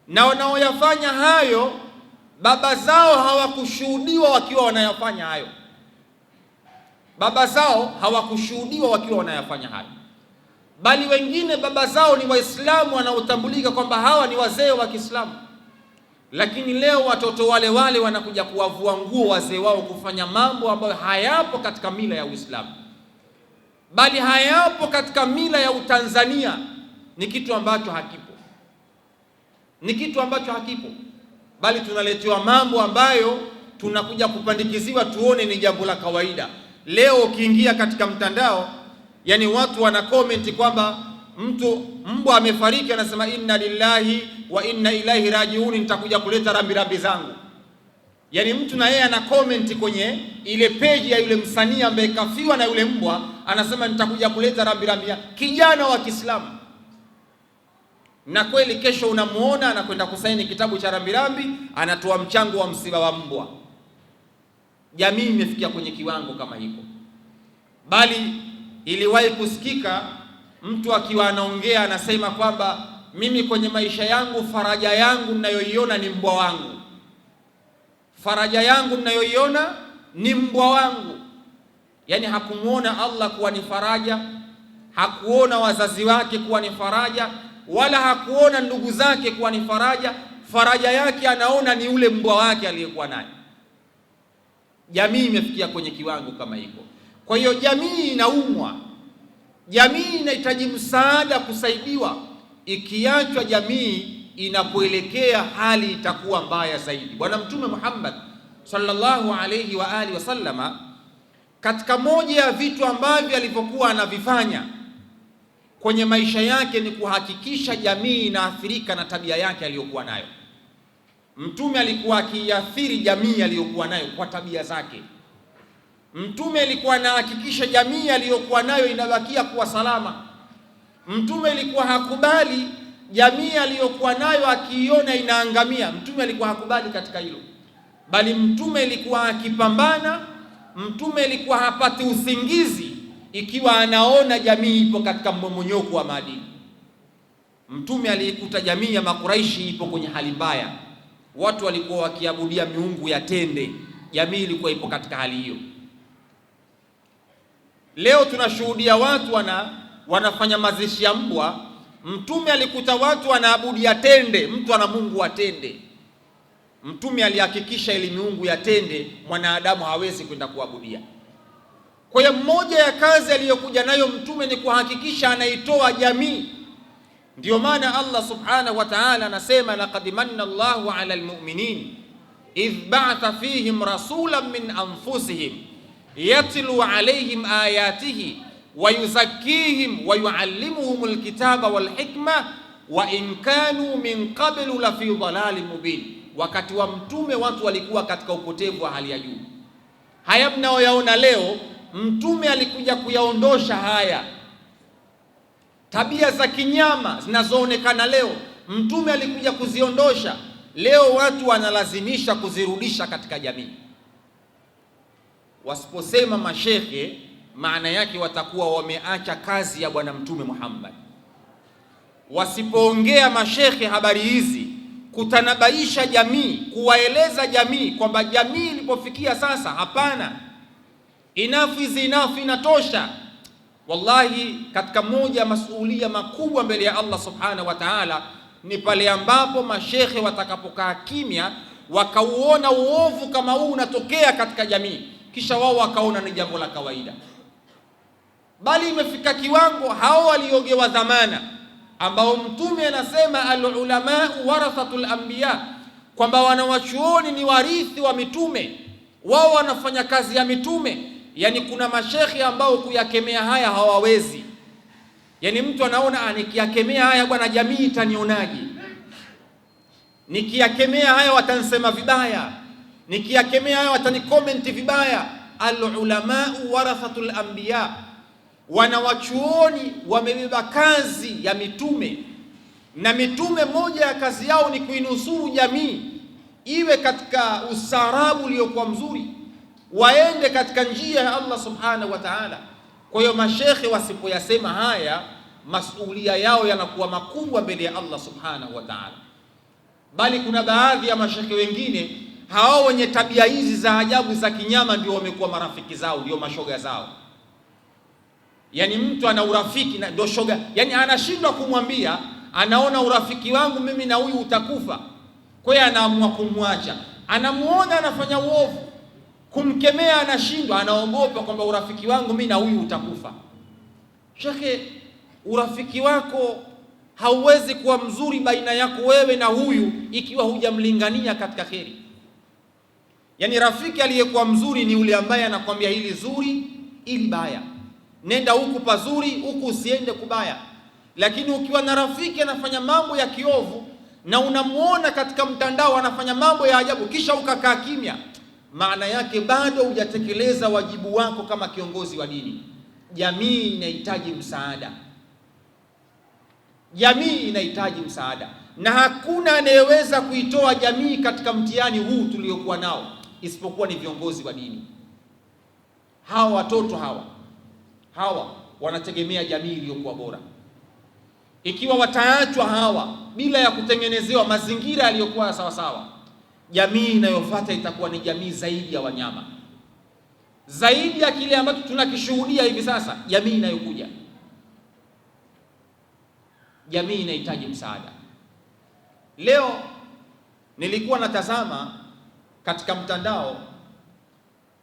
na wanaoyafanya hayo baba zao hawakushuhudiwa wakiwa wanayafanya hayo, bali wengine baba zao ni Waislamu wanaotambulika kwamba hawa ni wazee wa Kiislamu, lakini leo watoto wale wanakuja kuwavua nguo wazee wao kufanya mambo ambayo hayapo katika mila ya Uislamu, bali hayapo katika mila ya Utanzania. Ni kitu ambacho hakipo, bali tunaletewa mambo ambayo tunakuja kupandikiziwa tuone ni jambo la kawaida. Leo ukiingia katika mtandao, yani watu wana comment kwamba mbwa amefariki, anasema inna lillahi wa inna ilaihi rajiun, nitakuja kuleta rambirambi zangu. Yani mtu na yeye ana comment kwenye ile page ya yule msanii ambaye kafiwa na yule mbwa, anasema nitakuja kuleta rambirambi. Kijana wa Kiislamu, na kweli kesho unamuona anakwenda kusaini kitabu cha rambirambi, anatoa mchango wa msiba wa mbwa. Jamii imefikia kwenye kiwango kama hiko. Bali iliwahi kusikika mtu akiwa anaongea anasema kwamba mimi kwenye maisha yangu faraja yangu ninayoiona ni mbwa wangu. Yani hakumuona Allah kuwa ni faraja, hakuona wazazi wake kuwa ni faraja, wala hakuona ndugu zake kuwa ni faraja. Faraja yake anaona ni ule mbwa wake aliyekuwa naye. Jamii imefikia kwenye kiwango kama hiko. Kwa hiyo jamii inaumwa, jamii inahitaji msaada, kusaidiwa. Ikiachwa jamii inapoelekea, hali itakuwa mbaya zaidi. Bwana Mtume Muhammad sallallahu alayhi wa alihi wasallama, katika moja ya vitu ambavyo alivyokuwa anavifanya kwenye maisha yake ni kuhakikisha jamii inaathirika na tabia yake aliyokuwa nayo. Mtume alikuwa akiathiri jamii aliyokuwa nayo kwa tabia zake. Mtume alikuwa anahakikisha jamii aliyokuwa nayo inabakia kuwa salama. Mtume alikuwa hakubali jamii aliyokuwa nayo akiiona inaangamia. Mtume alikuwa hakubali katika hilo, bali mtume alikuwa akipambana. Mtume alikuwa hapati usingizi ikiwa anaona jamii ipo katika mmomonyoko wa maadili. Mtume alikuta jamii ya Makuraishi ipo kwenye hali mbaya, watu walikuwa wakiabudia miungu ya tende, jamii ilikuwa ipo katika hali hiyo. Leo tunashuhudia watu wanafanya mazishi ya mbwa. Mtume alikuta watu wanaabudia tende, mtu ana mungu wa tende. Mtume alihakikisha ile miungu ya tende mwanadamu hawezi kwenda kuabudia. Kwa hiyo mmoja ya kazi aliyokuja nayo mtume ni kuhakikisha anaitoa jamii. Ndiyo maana Allah subhanahu wa ta'ala anasema, laqad manna Allahu 'ala al-mu'minin idh ba'atha fihim rasulan min anfusihim yatlu 'alayhim ayatihi wa yuzakkihim wa yu'allimuhum al-kitaba wal hikma wa in kanu min qablu la fi dhalalin mubin. Wakati wa mtume watu walikuwa katika upotevu wa hali ya juu. Haya mnaoyaona leo, mtume alikuja kuyaondosha haya. Tabia za kinyama zinazoonekana leo, mtume alikuja kuziondosha. Leo watu wanalazimisha kuzirudisha katika jamii. Wasiposema mashekhe, maana yake watakuwa wameacha kazi ya bwana Mtume Muhammad. Wasipoongea mashekhe habari hizi, kutanabaisha jamii, kuwaeleza jamii kwamba jamii ilipofikia sasa, hapana, enough is enough, inatosha. Wallahi, katika moja ya masuhulia makubwa mbele ya Allah subhanahu wa ta'ala ni pale ambapo mashekhe watakapokaa kimya, wakauona uovu kama huu unatokea katika jamii, kisha wao wakaona ni jambo la kawaida. bali imefika kiwango hao waliogewa dhamana, ambao Mtume anasema al-ulama warathatul anbiya, kwamba wanawachuoni ni warithi wa mitume, wao wanafanya kazi ya mitume. Yani kuna mashekhi ambao kuyakemea haya hawawezi. Yani mtu anaona nikiyakemea haya bwana, jamii itanionaje? Nikiyakemea haya watansema vibaya, nikiyakemea haya watanikomenti vibaya. Al-ulama warathatul anbiya, wanawachuoni wamebeba kazi ya mitume, na mitume moja ya kazi yao ni kuinusuru jamii iwe katika ustaarabu uliokuwa mzuri, waende katika njia ya Allah subhanahu wa ta'ala. Kwa hiyo mashekhe wasipoyasema haya, masulia yao yanakuwa makubwa mbele ya Allah subhanahu wa ta'ala. Bali kuna baadhi ya mashekhe wengine hao wenye tabia hizi za ajabu za kinyama ndio wamekuwa marafiki zao, ndio mashoga zao. Yani mtu ana urafiki na ndio shoga, yani anashindwa kumwambia, anaona urafiki wangu mimi na huyu utakufa, kwa hiyo anaamua kumwacha. Anamuona anafanya uovu, kumkemea anashindwa, anaogopa kwamba urafiki wangu mimi na huyu utakufa. Shekhe, urafiki wako hauwezi kuwa mzuri baina yako wewe na huyu ikiwa hujamlingania katika kheri. Yani rafiki aliyekuwa mzuri ni yule ambaye anakwambia hili zuri, ili baya, nenda huku pazuri, huku usiende kubaya. Lakini ukiwa na rafiki anafanya mambo ya kiovu na unamuona katika mtandao anafanya mambo ya ajabu, kisha ukakaa kimya, maana yake bado hujatekeleza wajibu wako kama kiongozi wa dini. Jamii inahitaji msaada, jamii inahitaji msaada, na hakuna anayeweza kuitoa jamii katika mtihani huu tuliokuwa nao isipokuwa ni viongozi wa dini. Hawa watoto hawa wanategemea jamii iliyokuwa bora. Ikiwa wataachwa hawa bila ya kutengenezewa mazingira yaliyokuwa sawa sawa, jamii inayofuata itakuwa ni jamii zaidi ya wanyama, zaidi ya kile ambacho tunakishuhudia hivi sasa. Jamii inayokuja, jamii inahitaji msaada. Leo nilikuwa natazama katika mtandao,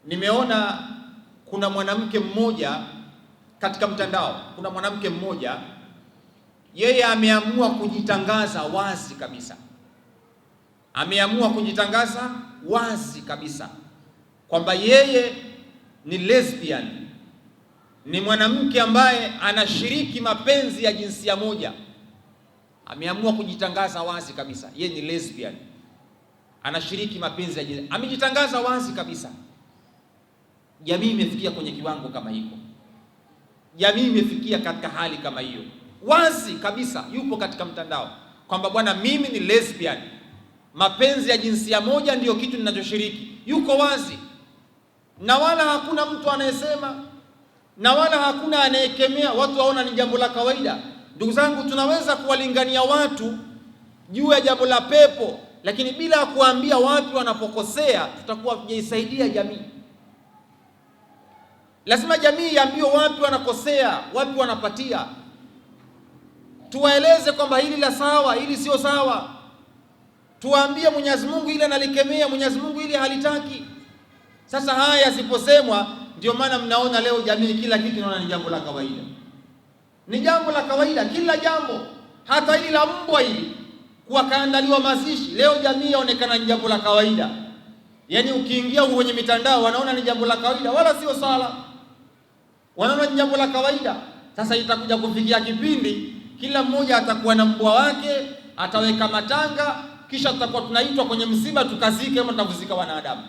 nimeona kuna mwanamke mmoja katika mtandao, kuna mwanamke mmoja yeye ameamua kujitangaza wazi kabisa, ameamua kujitangaza wazi kabisa kwamba yeye ni lesbian, ni mwanamke ambaye anashiriki mapenzi ya jinsia moja. Ameamua kujitangaza wazi kabisa, yeye ni lesbian, anashiriki mapenzi ya jinsia, amejitangaza wazi kabisa. Jamii imefikia kwenye kiwango kama hiko, jamii imefikia katika hali kama hiyo, wazi kabisa yupo katika mtandao kwamba bwana, mimi ni lesbian, mapenzi ya jinsia moja ndiyo kitu ninachoshiriki. Yuko wazi, na wala hakuna mtu anayesema, na wala hakuna anayekemea. Watu waona ni jambo la kawaida. Ndugu zangu, tunaweza kuwalingania watu juu ya jambo la pepo, lakini bila kuambia watu wanapokosea, tutakuwa tujaisaidia jamii. Lazima jamii iambiwe wapi wanakosea, wapi wanapatia. Tuwaeleze kwamba hili la sawa, hili sio sawa. Tuwaambie Mwenyezi Mungu ile analikemea, Mwenyezi Mungu ile halitaki. Sasa haya yasiposemwa, ndio maana mnaona leo jamii kila kitu inaona ni jambo la kawaida. Ni jambo la kawaida kila jambo, hata hili la mbwa hili kuwa kaandaliwa mazishi, leo jamii yaonekana ni jambo la kawaida. Yaani ukiingia huko kwenye mitandao wanaona ni jambo la kawaida, wala sio sala, wanaona ni jambo la kawaida. Sasa itakuja kufikia kipindi kila mmoja atakuwa na mbwa wake, ataweka matanga, kisha tutakuwa tunaitwa kwenye msiba tukazike kama tunavuzika wanadamu.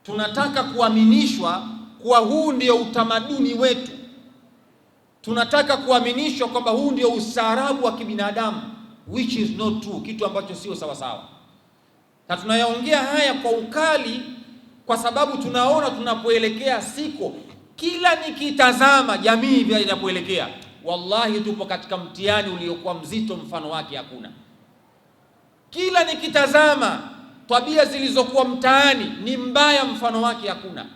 Tunataka kuaminishwa kuwa huu ndio utamaduni wetu. Tunataka kuaminishwa kwamba huu ndio ustaarabu wa kibinadamu, which is not true, kitu ambacho sio sawa sawa. Na tunayaongea haya kwa ukali kwa sababu tunaona tunapoelekea siko. Kila nikitazama jamii vile inapoelekea, wallahi tupo katika mtihani uliokuwa mzito, mfano wake hakuna. Kila nikitazama tabia zilizokuwa mtaani ni mbaya, mfano wake hakuna.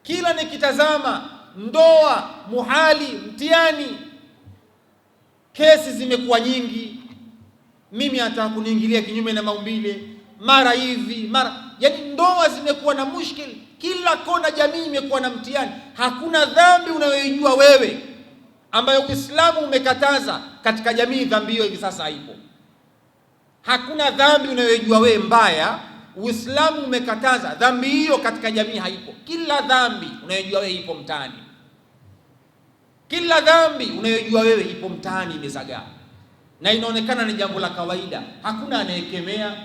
Kila nikitazama ndoa muhali, mtihani, kesi zimekuwa nyingi. Mimi hata kuniingilia kinyume na maumbile, mara hivi mara, yani ndoa zimekuwa na mushkil. Kila kona jamii imekuwa na mtihani. Hakuna dhambi unayoijua wewe ambayo Uislamu umekataza katika jamii, dhambi hiyo hivi sasa haipo. Hakuna dhambi unayoijua wewe mbaya Uislamu umekataza, dhambi hiyo katika jamii haipo. Kila dhambi unayojua wewe ipo mtaani. Kila dhambi unayojua wewe ipo mtaani, imezagaa na inaonekana ni jambo la kawaida. Hakuna anayekemea,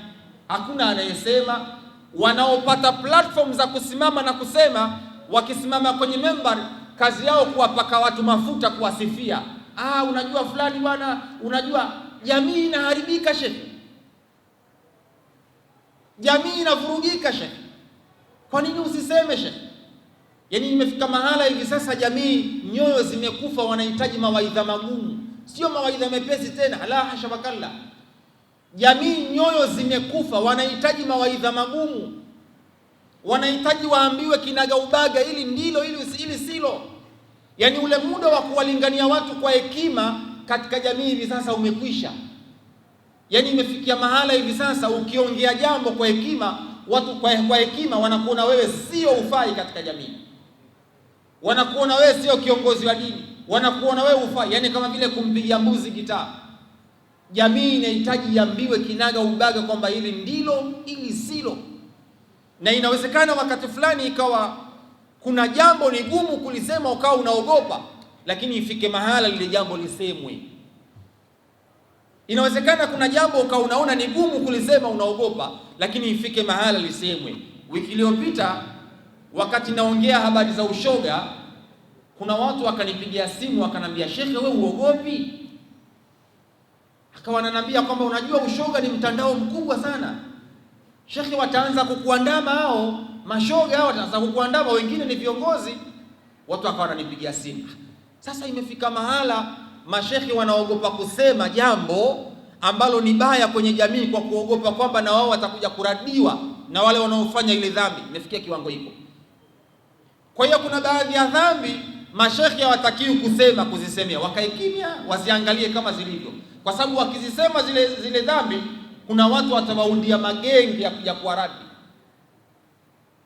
hakuna anayesema. Wanaopata platform za kusimama na kusema, wakisimama kwenye membari, kazi yao kuwapaka watu mafuta, kuwasifia. Unajua fulani bwana, unajua jamii inaharibika shekhi, jamii inavurugika shekhi. Kwa nini usiseme shekhi? Yaani imefika mahala hivi sasa jamii nyoyo zimekufa, wanahitaji mawaidha magumu, sio mawaidha mepesi tena. La hasha wakalla, jamii nyoyo zimekufa, wanahitaji mawaidha magumu, wanahitaji waambiwe kinaga ubaga, ili ndilo ili silo. Yaani ule muda wa kuwalingania watu kwa hekima katika jamii hivi sasa umekwisha. Yaani imefikia mahala hivi sasa ukiongea jambo kwa hekima, watu kwa hekima wanakuona wewe sio ufai katika jamii, wanakuona wewe sio kiongozi wa dini, wanakuona wewe ufai. Yaani kama vile kumpigia mbuzi gitaa. Jamii inahitaji iambiwe kinaga ubaga kwamba hili ndilo, hili silo. Na inawezekana wakati fulani ikawa kuna jambo ni gumu kulisema, ukawa unaogopa, lakini ifike mahala lile jambo lisemwe. Inawezekana kuna jambo ukawa unaona ni gumu kulisema, unaogopa, lakini ifike mahala lisemwe. Wiki iliyopita wakati naongea habari za ushoga, kuna watu wakanipigia simu wakanambia, shekhe wewe uogopi? Akawa ananiambia kwamba unajua ushoga ni mtandao mkubwa sana shekhe, wataanza kukuandama hao mashoga hao, wataanza kukuandama, wengine ni viongozi. Watu wakawa wananipigia simu. Sasa imefika mahala mashekhe wanaogopa kusema jambo ambalo ni baya kwenye jamii kwa kuogopa kwamba na wao watakuja kuradiwa na wale wanaofanya ile dhambi. Imefikia kiwango hiko. Kwa hiyo kuna baadhi ya dhambi mashekhe hawatakiwi kusema, kuzisemea, wakae kimya, wasiangalie kama zilivyo, kwa sababu wakizisema zile dhambi kuna watu watawaundia magenge ya kuaradi.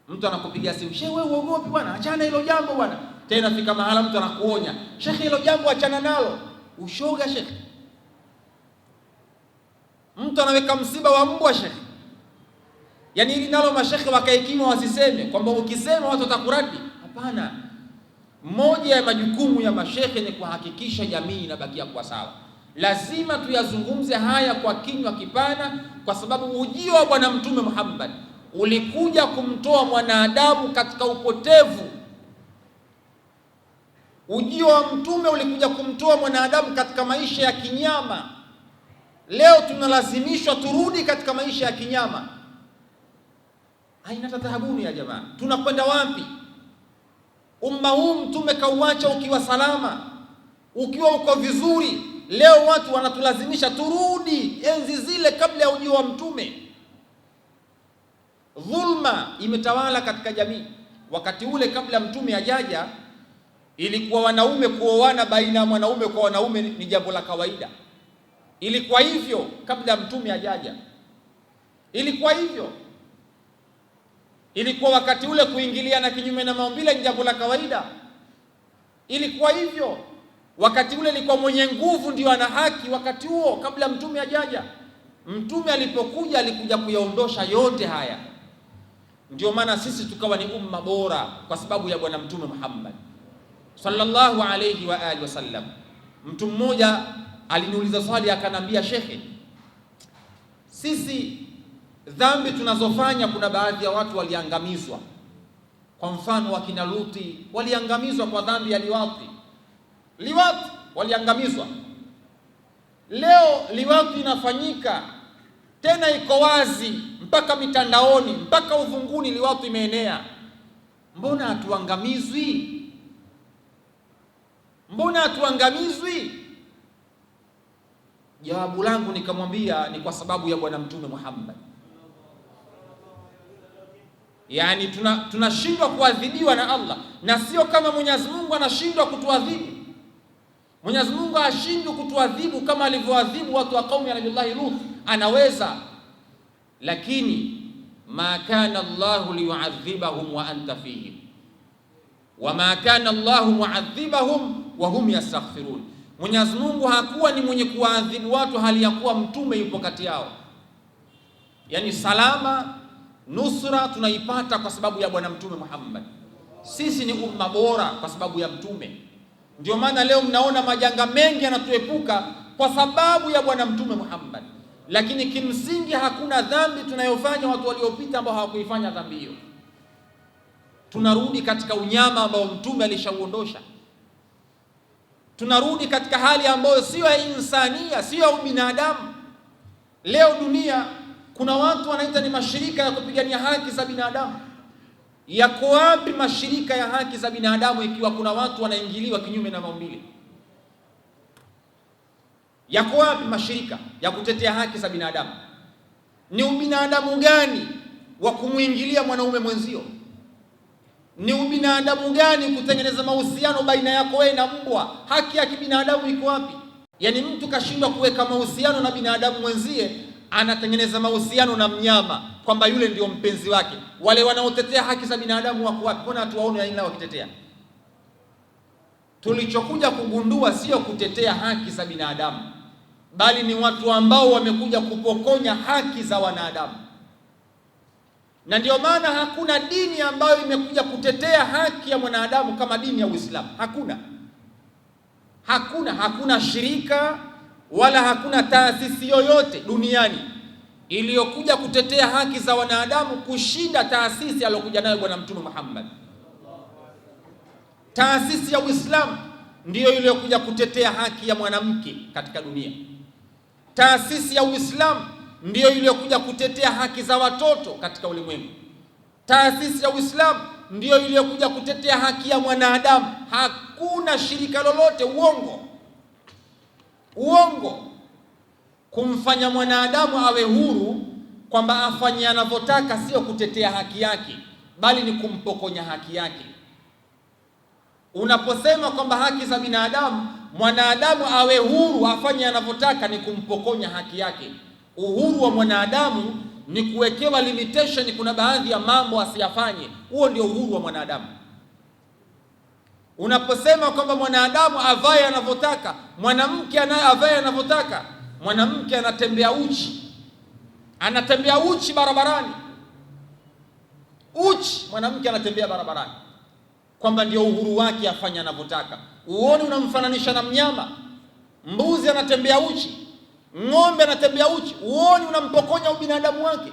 Mtu anakupigia simu, shehe wewe uogopi bwana, achana hilo jambo bwana. Tena fika mahala mtu anakuonya, shekhe hilo jambo achana nalo. Ushoga shekhe. Mtu anaweka msiba wa mbwa shekhe. Yaani hili nalo mashekhe wakaekima wasiseme kwamba ukisema watu watakuradi. Hapana. Moja ya majukumu ya mashekhe ni kuhakikisha jamii inabakia kwa sawa. Lazima tuyazungumze haya kwa kinywa kipana, kwa sababu ujio wa Bwana Mtume Muhammad ulikuja kumtoa mwanadamu katika upotevu. Ujio wa mtume ulikuja kumtoa mwanadamu katika maisha ya kinyama. Leo tunalazimishwa turudi katika maisha ya kinyama. Aina tatahabuni ya jamaa, tunakwenda wapi? Umma huu mtume kauacha ukiwa salama, ukiwa uko vizuri. Leo watu wanatulazimisha turudi enzi zile kabla ya ujio wa mtume. Dhulma imetawala katika jamii. Wakati ule kabla mtume hajaja, ilikuwa wanaume kuoana baina ya mwanaume kwa wanaume ni jambo la kawaida. Ilikuwa hivyo kabla mtume hajaja. Ilikuwa hivyo. Ilikuwa wakati ule kuingilia na kinyume na maumbile ni jambo la kawaida. Ilikuwa hivyo. Wakati ule ilikuwa mwenye nguvu ndio ana haki, wakati huo kabla mtume hajaja. Mtume alipokuja alikuja kuyaondosha yote haya. Ndio maana sisi tukawa ni umma bora kwa sababu ya Bwana Mtume Muhammad sallallahu alayhi wa alihi wasallam. Mtu mmoja aliniuliza swali akanambia, shekhe, sisi dhambi tunazofanya kuna baadhi ya watu waliangamizwa. Kwa mfano wakina Luti waliangamizwa kwa dhambi ya liwati. Liwati waliangamizwa. Leo liwati inafanyika tena, iko wazi mpaka mitandaoni, mpaka uvunguni liwati imeenea. Mbona hatuangamizwi? Mbona hatuangamizwi? Jawabu langu nikamwambia ni kwa sababu ya Bwana Mtume Muhammad. Yaani tunashindwa kuadhibiwa na Allah, na sio kama Mwenyezi Mungu anashindwa kutuadhibu. Mwenyezi Mungu hashindwi kutuadhibu kama alivyoadhibu watu wa kaumi ya Nabii Lut. Anaweza, lakini ma kana Allahu liyu'adhibahum wa anta fihim wa ma kana Allahu mu'adhibahum wa hum yastaghfirun. Mwenyezi Mungu hakuwa ni mwenye kuwaadhibu watu hali ya kuwa mtume yupo kati yao. Yani salama, nusra tunaipata kwa sababu ya bwana mtume Muhammad. Sisi ni umma bora kwa sababu ya mtume. Ndio maana leo mnaona majanga mengi yanatuepuka kwa sababu ya bwana mtume Muhammad. Lakini kimsingi hakuna dhambi tunayofanya watu waliopita ambao hawakuifanya dhambi hiyo. Tunarudi katika unyama ambao mtume alishauondosha. Tunarudi katika hali ambayo sio ya insania, sio ya ubinadamu. Leo dunia kuna watu wanaita ni mashirika ya kupigania haki za binadamu. Yako wapi mashirika ya haki za binadamu ikiwa kuna watu wanaingiliwa kinyume na maumbile? Yako wapi mashirika ya kutetea haki za binadamu? Ni ubinadamu gani wa kumuingilia mwanaume mwenzio? Ni ubinadamu gani kutengeneza mahusiano baina yako wewe na mbwa? Haki ya kibinadamu iko wapi? Yani mtu kashindwa kuweka mahusiano na binadamu mwenzie, anatengeneza mahusiano na mnyama kwamba yule ndio mpenzi wake. Wale wanaotetea haki za binadamu wako wapi? Mbona hatuwaone aina wakitetea? Tulichokuja kugundua sio kutetea haki za binadamu, bali ni watu ambao wamekuja kupokonya haki za wanadamu. Na ndio maana hakuna dini ambayo imekuja kutetea haki ya mwanadamu kama dini ya Uislamu. Hakuna shirika wala hakuna taasisi yoyote duniani iliyokuja kutetea haki za wanadamu kushinda taasisi aliyokuja nayo bwana mtume Muhammad. Taasisi ya Uislamu ndiyo iliyokuja kutetea haki ya mwanamke katika dunia. Taasisi ya Uislamu ndiyo iliyokuja kutetea haki za watoto katika ulimwengu. Taasisi ya Uislamu ndiyo iliyokuja kutetea haki ya mwanadamu. Hakuna shirika lolote, uongo kumfanya mwanadamu awe huru kwamba afanye anavyotaka, sio kutetea haki yake, bali ni kumpokonya haki yake. Unaposema kwamba haki za binadamu, mwanadamu awe huru afanye anavyotaka, ni kumpokonya haki yake. Uhuru wa mwanadamu ni kuwekewa limitation, kuna baadhi ya mambo asiyafanye. Huo ndio uhuru wa mwanadamu. Unaposema kwamba mwanadamu avae anavyotaka, mwanamke anaye avae anavyotaka, mwanamke anatembea uchi barabarani, mwanamke anatembea barabarani, kwamba ndio uhuru wake afanye anavyotaka. Uone unamfananisha na mnyama? Mbuzi anatembea uchi, ng'ombe anatembea uchi, uone unampokonya ubinadamu wake?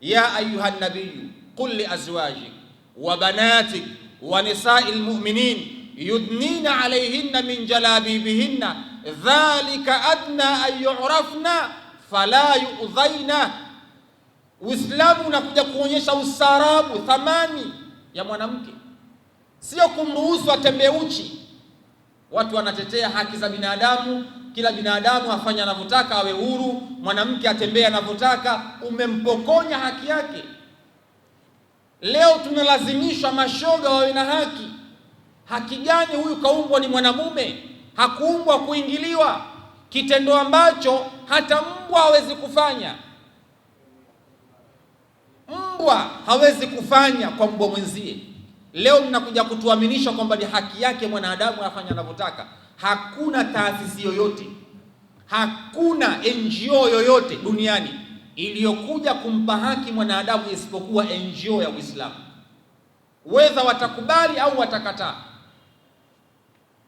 Ya ayuha nabiyyu qul li azwajik wa banatik wa nisa'il mu'minin yudnina alayhinna min jalabibihinna dhalika adna an yu'rafna fala yu'dhaina. Uislamu unakuja kuonyesha ustaarabu, thamani ya mwanamke, sio kumruhusu atembee uchi. Watu wanatetea haki za binadamu, kila binadamu afanye anavyotaka, awe huru, mwanamke atembee anavyotaka. Umempokonya haki yake. Leo tunalazimisha mashoga wawe na haki. Haki gani? Huyu kaumbwa ni mwanamume, hakuumbwa kuingiliwa, kitendo ambacho hata mbwa hawezi kufanya. Mbwa hawezi kufanya kwa mbwa mwenzie. Leo mnakuja kutuaminisha kwamba ni haki yake mwanadamu afanye anavyotaka. Hakuna taasisi yoyote, hakuna NGO yoyote duniani iliyokuja kumpa haki mwanadamu isipokuwa NGO ya Uislamu, whether watakubali au watakataa,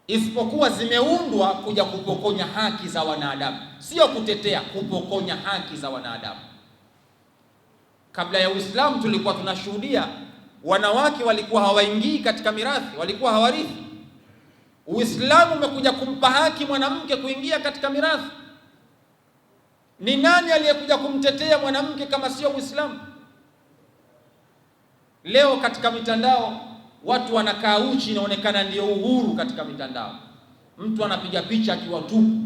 isipokuwa zimeundwa kuja kupokonya haki za wanadamu, sio kutetea, kupokonya haki za wanadamu. Kabla ya Uislamu tulikuwa tunashuhudia wanawake walikuwa hawaingii katika mirathi, walikuwa hawarithi. Uislamu umekuja kumpa haki mwanamke kuingia katika mirathi. Ni nani aliyekuja kumtetea mwanamke kama sio Uislamu? Leo katika mitandao watu wanakaa uchi, inaonekana ndio uhuru katika mitandao. Mtu anapiga picha akiwa tupu,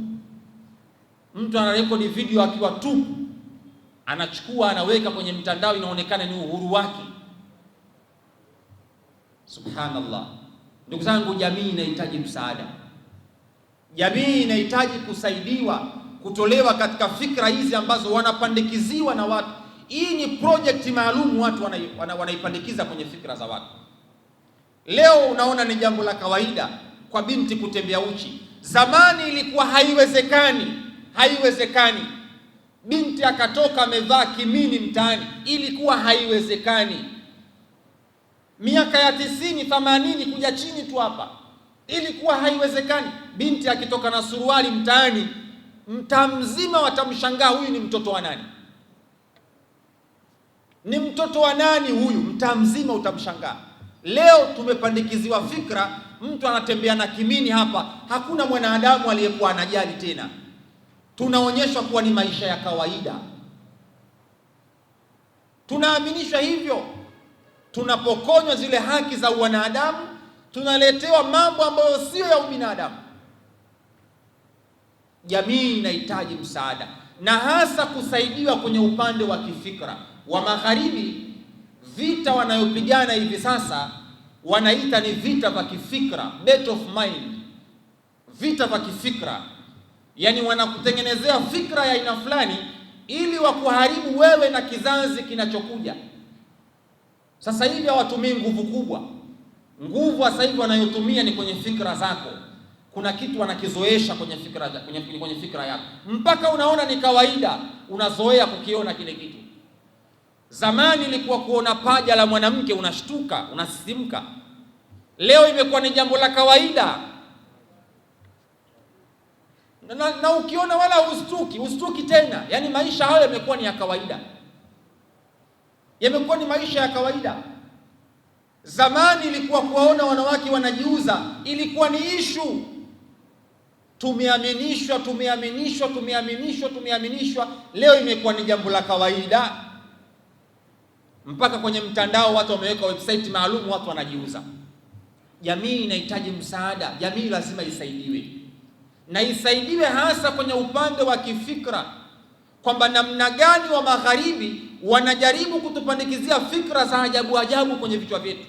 mtu anarekodi video akiwa tupu, anachukua anaweka kwenye mitandao, inaonekana ni uhuru wake. Subhanallah. Ndugu zangu, jamii inahitaji msaada. Jamii inahitaji kusaidiwa kutolewa katika fikra hizi ambazo wanapandikiziwa na watu. Hii ni project maalum watu wanaipandikiza kwenye fikra za watu. Leo unaona ni jambo la kawaida kwa binti kutembea uchi. Zamani ilikuwa haiwezekani binti akatoka amevaa kimini mtaani, ilikuwa haiwezekani. Miaka ya 90, 80 kuja chini tu hapa, ilikuwa haiwezekani binti akitoka na suruali mtaani, mtaa mzima watamshangaa, huyu ni mtoto wa nani? Ni mtoto wa nani huyu? Mtaa mzima utamshangaa. Leo tumepandikiziwa fikra, mtu anatembea na kimini hapa, hakuna mwanadamu aliyekuwa anajali tena. Tunaonyeshwa kuwa ni maisha ya kawaida, tunaaminishwa hivyo. Tunapokonywa zile haki za wanadamu, tunaletewa mambo ambayo sio ya ubinadamu. Jamii inahitaji msaada, na hasa kusaidiwa kwenye upande wa kifikra. Wa magharibi, vita wanayopigana hivi sasa wanaita ni vita vya kifikra, battle of mind, vita vya kifikra. Yani wanakutengenezea fikra ya aina fulani ili wakuharibu wewe na kizazi kinachokuja. Sasa hivi hawatumii nguvu kubwa. Nguvu sasa hivi wanayotumia ni kwenye fikra zako. Kuna kitu wanakizoesha kwenye fikra yako, mpaka unaona ni kawaida, unazoea kukiona kile kitu. Zamani ilikuwa kuona paja la mwanamke unashtuka, unasisimka. Leo imekuwa ni jambo la kawaida. Na ukiona wala ustuki tena. Yani maisha hayo yamekuwa ni ya kawaida, yamekuwa ni maisha ya kawaida. Zamani ilikuwa kuwaona wanawake wanajiuza, ilikuwa ni issue. Tumeaminishwa. Leo imekuwa ni jambo la kawaida, mpaka kwenye mtandao watu wameweka website maalum, watu wanajiuza. Jamii inahitaji msaada, jamii lazima isaidiwe, na isaidiwe hasa kwenye upande wa kifikra, kwamba namna gani wa magharibi wanajaribu kutupandikizia fikra za ajabu kwenye vichwa vyetu.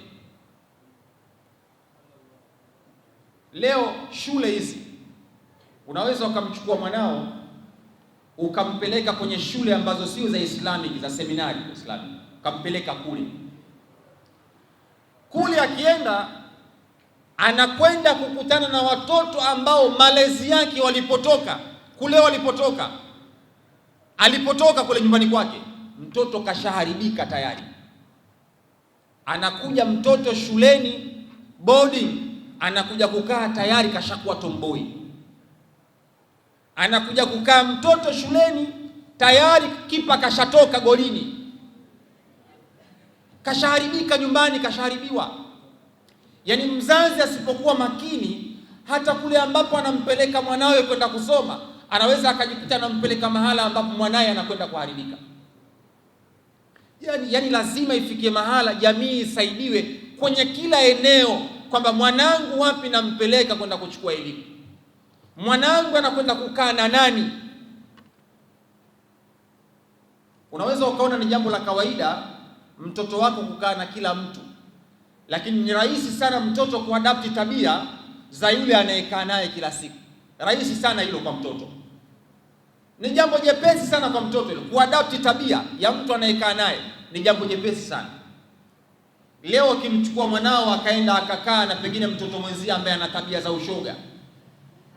Leo shule hizi unaweza ukamchukua mwanao ukampeleka kwenye shule ambazo sio za Islamic, za seminari Islamic, ukampeleka kule akienda anakwenda kukutana na watoto ambao malezi yake alipotoka kule nyumbani kwake, mtoto kashaharibika tayari. Anakuja mtoto shuleni boarding, anakuja kukaa tayari kashakuwa tomboy. Anakuja kukaa mtoto shuleni tayari kipa kashatoka golini, kashaharibika nyumbani, kashaharibiwa. Yani mzazi asipokuwa makini, hata kule ambapo anampeleka mwanawe kwenda kusoma, anaweza akajikuta anampeleka mahala ambapo mwanae anakwenda kuharibika. Yani lazima ifikie mahala jamii isaidiwe kwenye kila eneo, kwamba mwanangu wapi nampeleka kwenda kuchukua elimu, mwanangu anakwenda kukaa na nani. Unaweza ukaona ni jambo la kawaida mtoto wako kukaa na kila mtu, lakini ni rahisi sana mtoto kuadapti tabia za yule anayekaa naye kila siku. Rahisi sana hilo kwa mtoto, ni jambo jepesi sana kwa mtoto hilo. Kuadapti tabia ya mtu anayekaa naye ni jambo jepesi sana. Leo ukimchukua mwanao akaenda akakaa na pengine mtoto mwenzie ambaye ana tabia za ushoga,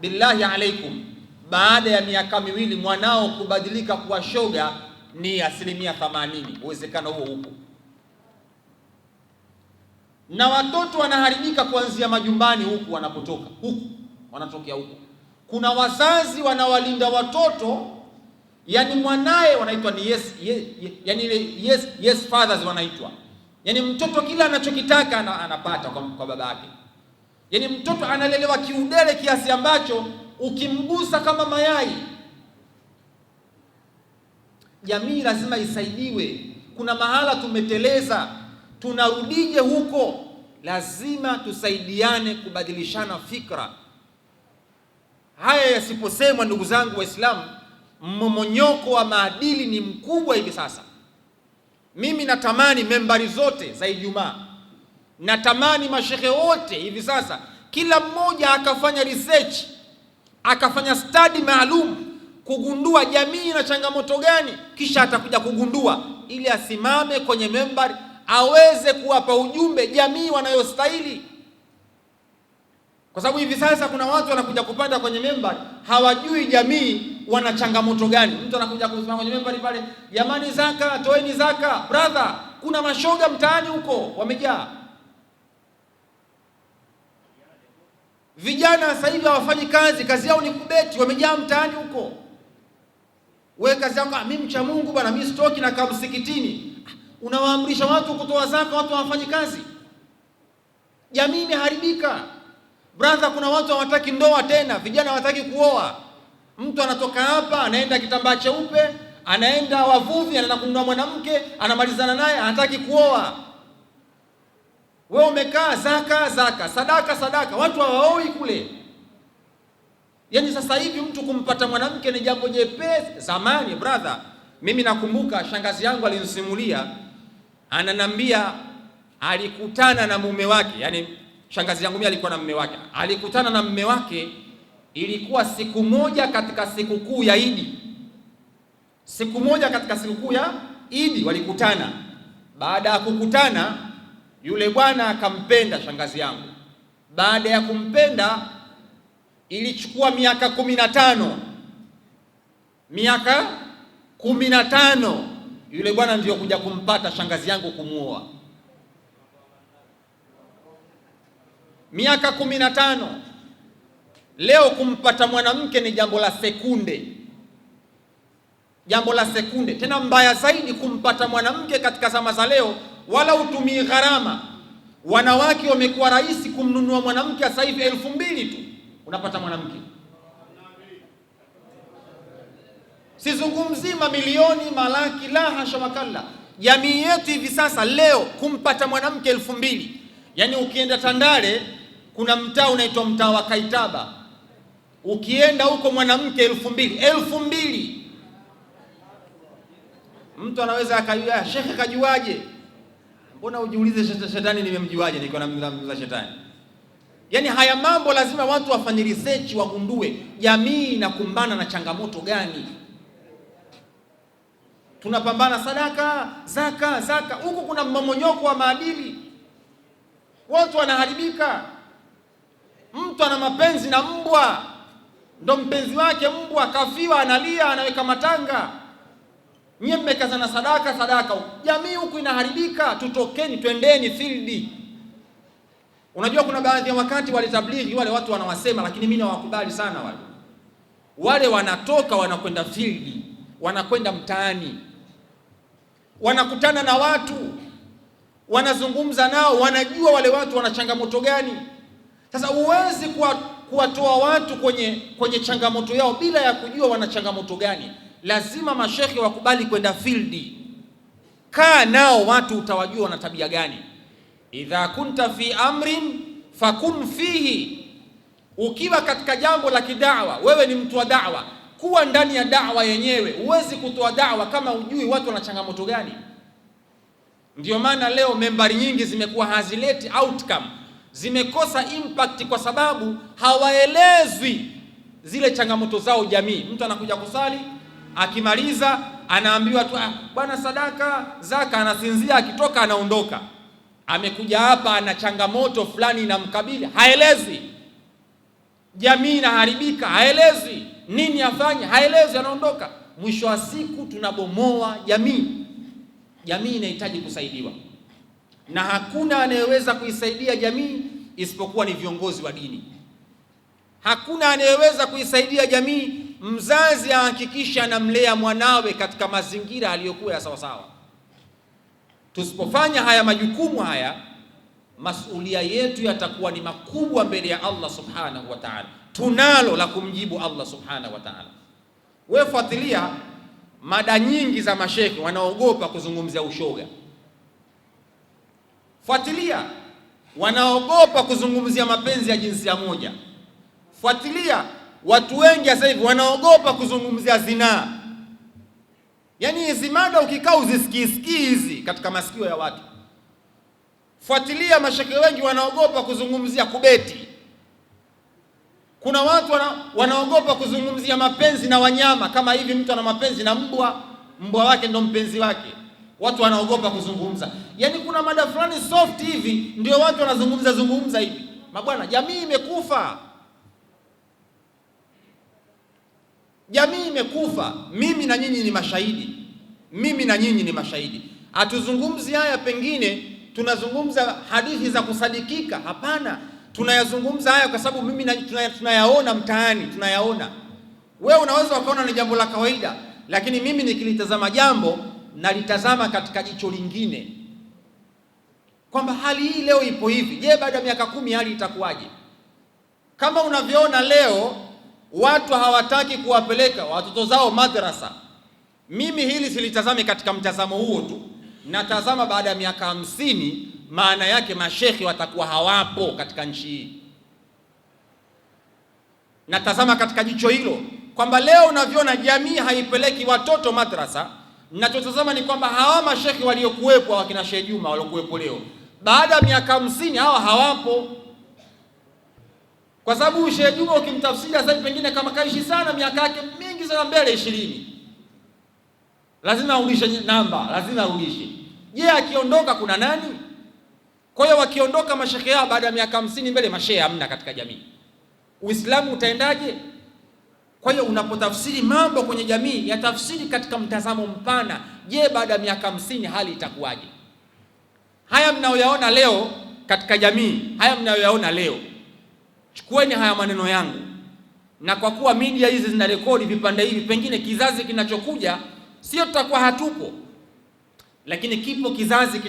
billahi alaikum, baada ya miaka miwili mwanao kubadilika kuwa shoga ni 80%. Uwezekano huo upo. Na watoto wanaharibika kuanzia majumbani, huku wanapotoka, huku wanatokea huku. Kuna wazazi wanawalinda watoto, yani mwanae wanaitwa ni yes fathers wanaitwa. Yani mtoto kila anachokitaka anapata kwa baba yake. Yani mtoto analelewa kiudele kiasi ambacho ukimgusa kama mayai. Jamii lazima isaidiwe. Kuna mahala tumeteleza, tunarudije huko? Lazima tusaidiane kubadilishana fikra. Haya yasiposemwa, ndugu zangu Waislamu, mmomonyoko wa maadili ni mkubwa hivi sasa. Mimi natamani membari zote za Ijumaa, natamani mashehe wote hivi sasa kila mmoja akafanya research, akafanya study maalum kugundua jamii na changamoto gani, kisha atakuja kugundua ili asimame kwenye membari aweze kuwapa ujumbe jamii wanayostahili. Kwa sababu hivi sasa kuna watu wanakuja kupanda kwenye membari hawajui jamii wana changamoto gani. Mtu anakuja kusimama kwenye membari pale, jamani zaka, toeni zaka. Brother, kuna mashoga mtaani huko wamejaa. Vijana sasa hivi hawafanyi kazi yao ni kubeti, wamejaa mtaani huko. Wewe kazi yako, mimi mcha Mungu bwana, mimi stoki na kaa msikitini. Unawaamrisha watu kutoa zaka, watu hawafanyi kazi. Jamii imeharibika. Brother, kuna watu hawataki ndoa tena, vijana hawataki kuoa. Mtu anatoka hapa anaenda kitambaa cheupe, anaenda wavuvi, anaenda kununua mwanamke, anamalizana naye, anataki kuoa. Wewe umekaa zaka, sadaka, watu hawaoi kule. Yaani sasa hivi mtu kumpata mwanamke ni jambo jepesi. Zamani brother, mimi nakumbuka shangazi yangu alinisimulia, ananambia alikutana na mume wake, yani shangazi yangu mimi alikuwa na mume wake. Alikutana na mume wake, ilikuwa siku moja katika sikukuu ya Idi. Siku moja katika sikukuu ya Idi walikutana. Baada ya kukutana, yule bwana akampenda shangazi yangu. Baada ya kumpenda, ilichukua miaka 15. Miaka 15 yule bwana ndio kuja kumpata shangazi yangu kumuoa. Miaka 15. Leo kumpata mwanamke ni jambo la sekunde. Jambo la sekunde. Tena mbaya zaidi, kumpata mwanamke katika zama za leo wala utumii gharama. Wanawake wamekuwa rahisi kumnunua mwanamke sasa hivi 2000 tu unapata mwanamke. Sizungumzi mamilioni, malaki, la hasha wakalla. Jamii yetu hivi sasa leo kumpata mwanamke 2000. Yaani ukienda Tandale kuna mtaa unaitwa mtaa wa Kaitaba. Ukienda huko mwanamke 2000. Mtu anaweza akajua, shekhe kajuaje? Mbona ujiulize shetani nimemjuaje niko na shetani? Yaani haya mambo lazima watu wafanye research, wagundue jamii inakumbana na changamoto gani. Tunapambana sadaka, zaka, huku kuna mmomonyoko wa maadili. Watu wanaharibika. Mtu ana mapenzi na mbwa, ndo mpenzi wake mbwa kafiwa, analia, anaweka matanga. Nyie mmekazana sadaka. Jamii huku inaharibika. Tutokeni, twendeni field. Unajua kuna baadhi ya wakati walitablighi wale watu wanawasema, lakini mimi nawakubali sana wale. Wale wanatoka wanakwenda field, wanakwenda mtaani. Wanakutana na watu, wanazungumza nao, wanajua wale watu wana changamoto gani. Sasa huwezi kuwatoa watu kwenye changamoto yao bila ya kujua wana changamoto gani. Lazima mashekhe wakubali kwenda field. Kaa nao watu, utawajua wana tabia gani. Idha kunta fi amrin fakum fihi. Ukiwa katika jambo la kidawa, wewe ni mtu wa da'wa, kuwa ndani ya da'wa yenyewe. Huwezi kutoa da'wa kama hujui watu wana changamoto gani. Ndio maana leo membari nyingi zimekuwa hazileti outcome, zimekosa impact kwa sababu hawaelezwi zile changamoto zao jamii. Mtu anakuja kusali, akimaliza anaambiwa tu bwana sadaka, zaka, anasinzia, akitoka anaondoka. Amekuja hapa ana changamoto fulani inamkabili, haelezi. Jamii inaharibika, haelezi nini afanye, haelezi, anaondoka. Mwisho wa siku tunabomoa jamii. Jamii inahitaji kusaidiwa, na hakuna anayeweza kuisaidia jamii isipokuwa ni viongozi wa dini. Hakuna anayeweza kuisaidia jamii. Mzazi ahakikisha anamlea mwanawe katika mazingira aliyokuwa ya sawasawa. Tusipofanya haya majukumu haya, masulia yetu yatakuwa ni makubwa mbele ya Allah subhanahu wa ta'ala. Tunalo la kumjibu Allah subhanahu wa ta'ala. Wewe fuatilia mada nyingi za mashekhe wanaogopa kuzungumzia ushoga. Fuatilia, wanaogopa kuzungumzia mapenzi ya jinsia moja. Fuatilia, watu wengi sasa hivi wanaogopa kuzungumzia zinaa. Yaani hizi mada ukikaa uzisikii hizi katika masikio ya watu. Fuatilia, mashekhe wengi wanaogopa kuzungumzia kubeti. Kuna watu wanaogopa kuzungumzia mapenzi na wanyama, kama hivi mtu ana mapenzi na mbwa wake ndo mpenzi wake, watu wanaogopa kuzungumza. Yaani kuna mada fulani soft hivi ndio watu wanazungumza hivi. Mabwana, jamii imekufa. Jamii imekufa. Mimi na nyinyi ni mashahidi. Hatuzungumzi haya pengine tunazungumza hadithi za kusadikika, hapana. Tunayazungumza haya kwa sababu mimi tunayaona mtaani, tunayaona. Wewe unaweza ukaona ni jambo la kawaida, lakini mimi nikilitazama jambo nalitazama katika jicho lingine, kwamba hali hii leo ipo hivi. Je, baada ya miaka 10 hali itakuwaje? Kama unavyoona leo watu hawataki kuwapeleka watoto zao madrasa, mimi hili silitazami katika mtazamo huo tu. Natazama baada ya miaka 50, maana yake mashekhi watakuwa hawapo katika nchi hii. Natazama katika jicho hilo, kwamba leo unavyoona jamii haipeleki watoto madrasa, ninachotazama ni kwamba hawa mashekhi waliokuwepo, wakina Sheikh Juma waliokuwepo leo, baada ya miaka 50 hawa hawapo. Kwa sababu Sheikh Juma ukimtafsiri sasa pengine kama kaishi sana miaka yake mingi sana mbele 20, lazima arudishe namba, lazima arudishe. Je, akiondoka kuna nani? Kwa hiyo wakiondoka mashekhe hao baada ya miaka 50 mbele, mashehe hamna katika jamii, Uislamu utaendaje? Kwa hiyo unapotafsiri mambo kwenye jamii, ya tafsiri katika mtazamo mpana. Je, baada ya miaka 50 hali itakuwaje? Haya mnayoyaona leo katika jamii, haya mnayoyaona leo, chukueni haya maneno yangu, na kwa kuwa media hizi zina rekodi vipande hivi, pengine kizazi kinachokuja sio tutakuwa hatupo, lakini kipo kizazi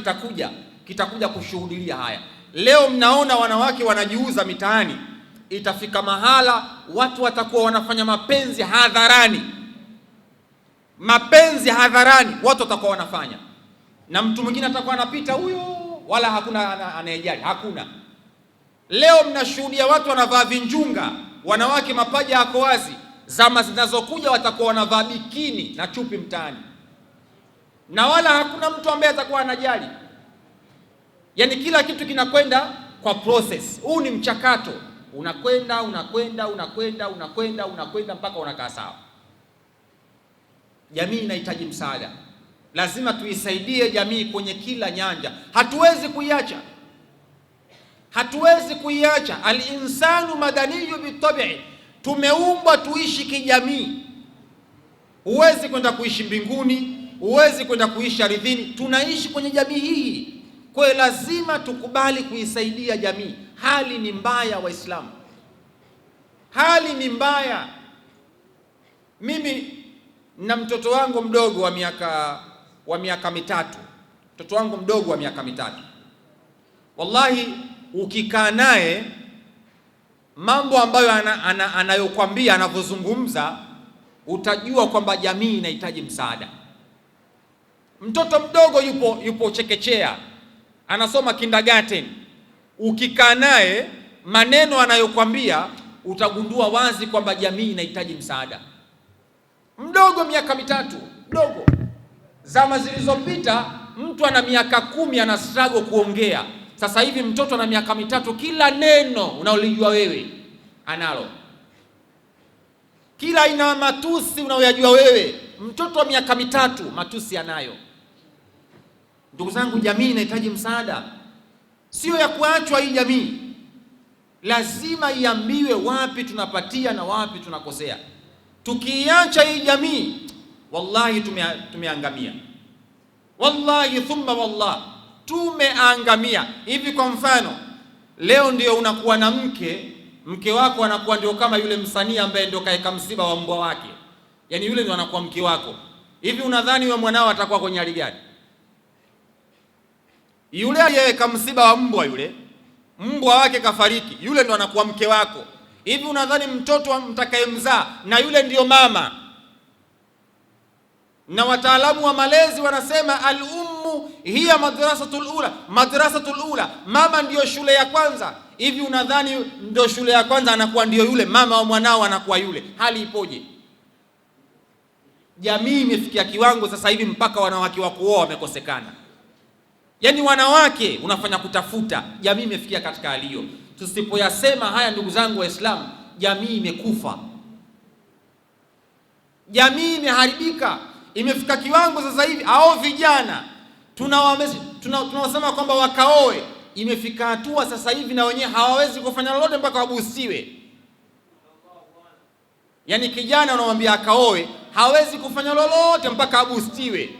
kitakuja kushuhudia haya. Leo mnaona wanawake wanajiuza mitaani, itafika mahala watu watakuwa wanafanya mapenzi hadharani, watu watakuwa wanafanya, na mtu mwingine atakuwa anapita huyo, wala hakuna anayejali, hakuna. Leo mnashuhudia watu wanavaa vinjunga, wanawake mapaja yako wazi. Zama zinazokuja watakuwa wanavaa bikini na chupi mtaani, na wala hakuna mtu ambaye atakuwa anajali. Yaani kila kitu kinakwenda kwa process. Huu ni mchakato, unakwenda mpaka unakaa sawa. Jamii inahitaji msaada, lazima tuisaidie jamii kwenye kila nyanja. Hatuwezi kuiacha. Al-insanu madaniyu bitabi'i, tumeumbwa tuishi kijamii. Huwezi kwenda kuishi mbinguni, huwezi kwenda kuishi ardhini, tunaishi kwenye jamii hii. Kwa hiyo lazima tukubali kuisaidia jamii. Hali ni mbaya Waislamu, hali ni mbaya. Mimi na mtoto wangu mdogo wa miaka mitatu, wallahi ukikaa naye mambo ambayo anayokwambia, anavyozungumza, utajua kwamba jamii inahitaji msaada. Mtoto mdogo yupo chekechea, anasoma kindergarten. Ukikaa naye maneno anayokwambia utagundua wazi kwamba jamii inahitaji msaada. Mdogo, miaka mitatu, mdogo. Zama zilizopita mtu ana miaka 10 ana struggle kuongea. Sasa hivi mtoto ana miaka mitatu, kila neno unaolijua wewe analo, kila aina matusi unaoyajua wewe, mtoto wa miaka mitatu matusi anayo. Ndugu zangu, jamii inahitaji msaada, sio ya kuachwa hii jamii. Lazima iambiwe wapi tunapatia na wapi tunakosea. Tukiacha hii jamii, wallahi tumeangamia. Wallahi thumma wallah, tumeangamia. Hivi kwa mfano, leo ndio unakuwa na mke wako anakuwa ndio kama yule msanii ambaye ndio kaeka msiba wa mbwa wake. Yaani yule ndio anakuwa mke wako. Hivi unadhani wewe mwanao atakuwa kwenye hali gani? Yule aliyeweka msiba wa mbwa wake kafariki, yule ndo anakuwa mke wako. Hivi unadhani mtoto mtakayemzaa na yule ndiyo mama? Na wataalamu wa malezi wanasema al-ummu hiya madrasatul ula, mama ndiyo shule ya kwanza. Hivi unadhani ndio shule ya kwanza anakuwa ndiyo yule mama wa mwanao, anakuwa yule? Hali ipoje? Jamii imefikia kiwango sasa hivi mpaka wanawake wa kuoa wamekosekana. Yaani wanawake unafanya kutafuta. Jamii imefikia katika hali hiyo. Tusipoyasema haya ndugu zangu Waislamu, jamii imekufa, jamii imeharibika. Imefika kiwango sasa hivi hao vijana tunawasema kwamba wakaoe, imefika hatua sasa hivi na wenyewe hawawezi kufanya lolote mpaka wabusiwe. Yani kijana unamwambia akaoe, hawezi kufanya lolote mpaka abustiwe.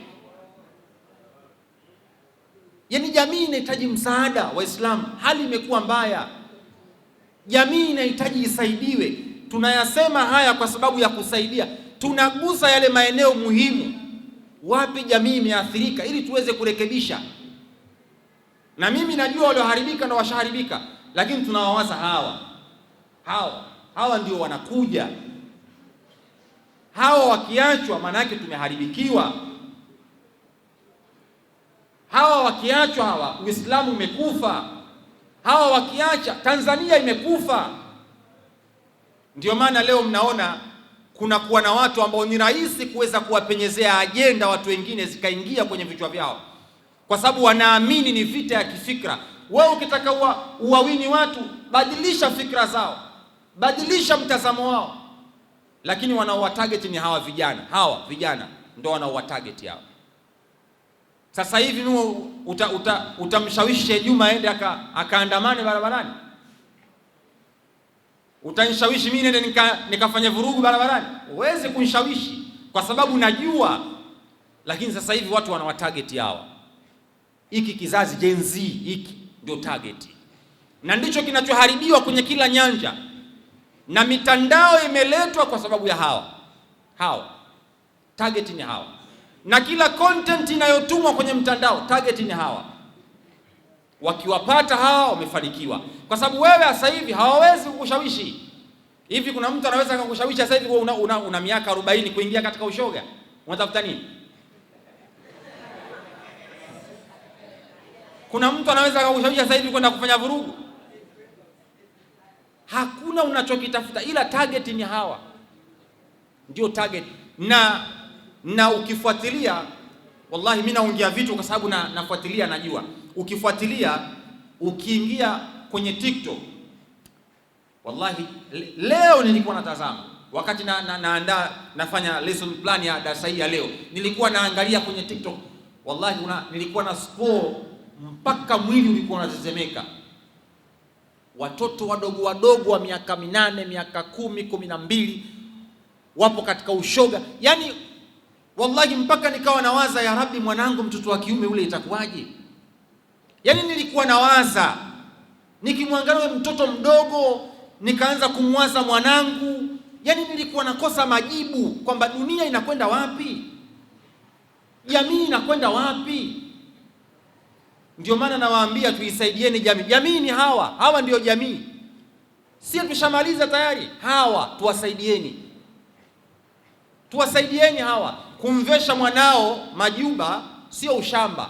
Yani jamii inahitaji msaada. Waislamu, hali imekuwa mbaya, jamii inahitaji isaidiwe. Tunayasema haya kwa sababu ya kusaidia, tunagusa yale maeneo muhimu, wapi jamii imeathirika, ili tuweze kurekebisha. Na mimi najua walioharibika na washaharibika, lakini tunawawaza hawa ndio wanakuja. Hawa wakiachwa maana yake tumeharibikiwa. Hawa wakiachwa, Uislamu umekufa. Hawa wakiacha, Tanzania imekufa. Ndio maana leo mnaona kuna kuwa na watu ambao ni rahisi kuweza kuwapenyezea ajenda watu wengine zikaingia kwenye vichwa vyao, kwa sababu wanaamini ni vita ya kifikra. Wewe ukitaka uwawini watu, badilisha fikra zao, badilisha mtazamo wao. Lakini wanaowatarget ni hawa vijana ndio wanaowatarget hao. Sasa hivi utamshawishi Juma aende akaandamane barabarani? Utanishawishi mimi nende nikafanya vurugu barabarani? Uweze kunishawishi kwa sababu najua. Lakini sasa hivi watu wanawatarget hawa. Hiki kizazi Gen Z hiki ndio target. Na ndicho kinachoharibiwa kwenye kila nyanja. Na mitandao imeletwa kwa sababu ya hawa. Target ni hawa. Na kila content inayotumwa kwenye mtandao target ni hawa. Wakiwapata hawa wamefanikiwa, kwa sababu wewe sasa hivi hawawezi kukushawishi. Hivi kuna mtu anaweza kukushawishi sasa hivi una miaka 40 kuingia katika ushoga? Unatafuta nini? Kuna mtu anaweza kukushawishi sasa hivi kwenda kufanya vurugu? Hakuna unachokitafuta, ila target ni hawa. Ndio target. Na ukifuatilia, wallahi mimi naongea vitu kwa sababu nafuatilia, najua. Ukifuatilia, ukiingia kwenye TikTok, wallahi leo nilikuwa natazama wakati naandaa nafanya lesson plan ya darasa hii ya leo, nilikuwa naangalia kwenye TikTok, wallahi nilikuwa na scroll mpaka mwili ulikuwa unatetemeka. Watoto wadogo wa miaka 8, miaka 10, 12 wapo katika ushoga. Yani wallahi mpaka nikawa nawaza, ya Rabbi, mwanangu mtoto wa kiume ule itakuwaje? Yani nilikuwa nawaza, nikimwangalia mtoto mdogo nikaanza kumwaza mwanangu. Yani nilikuwa nakosa majibu kwamba dunia inakwenda wapi, jamii inakwenda wapi. Ndio maana nawaambia tuisaidieni jamii. Jamii ni hawa ndio jamii. Sisi tushamaliza tayari, hawa tuwasaidieni hawa. Kumvesha mwanao majuba sio ushamba.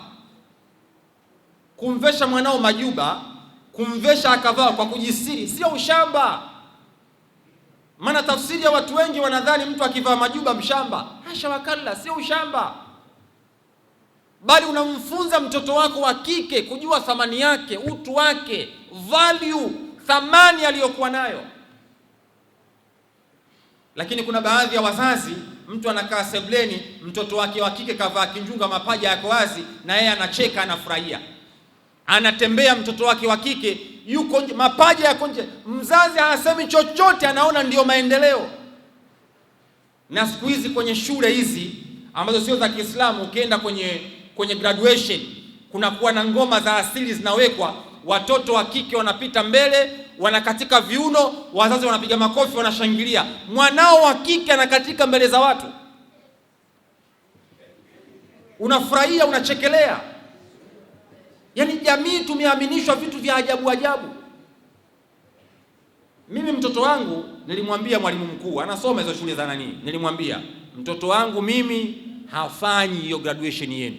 Kumvesha mwanao majuba, kumvesha akavaa kwa kujisiri sio ushamba. Maana tafsiri ya watu wengi wanadhani mtu akivaa majuba mshamba. Hasha wakalla, sio ushamba. Bali unamfunza mtoto wako wa kike kujua thamani yake, utu wake, value, thamani aliyokuwa nayo. Lakini kuna baadhi ya wazazi, mtu anakaa sebleni, mtoto wake wa kike kavaa kinjunga, mapaja yako wazi, na yeye anacheka, anafurahia. Anatembea mtoto wake wa kike yuko nje, mapaja yako nje, mzazi hasemi chochote, anaona ndio maendeleo. Na siku hizi kwenye shule hizi ambazo sio za Kiislamu, ukienda kwenye graduation kuna kuwa na ngoma za asili zinawekwa, watoto wa kike wanapita mbele, wanakatika viuno, wazazi wanapiga makofi, wanashangilia. Mwanao wa kike anakatika mbele za watu, unafurahia, unachekelea. Yani jamii tumeaminishwa vitu vya ajabu. Mimi mtoto wangu nilimwambia, mwalimu mkuu anasoma hizo shule za nani, nilimwambia mtoto wangu mimi hafanyi hiyo graduation yenu.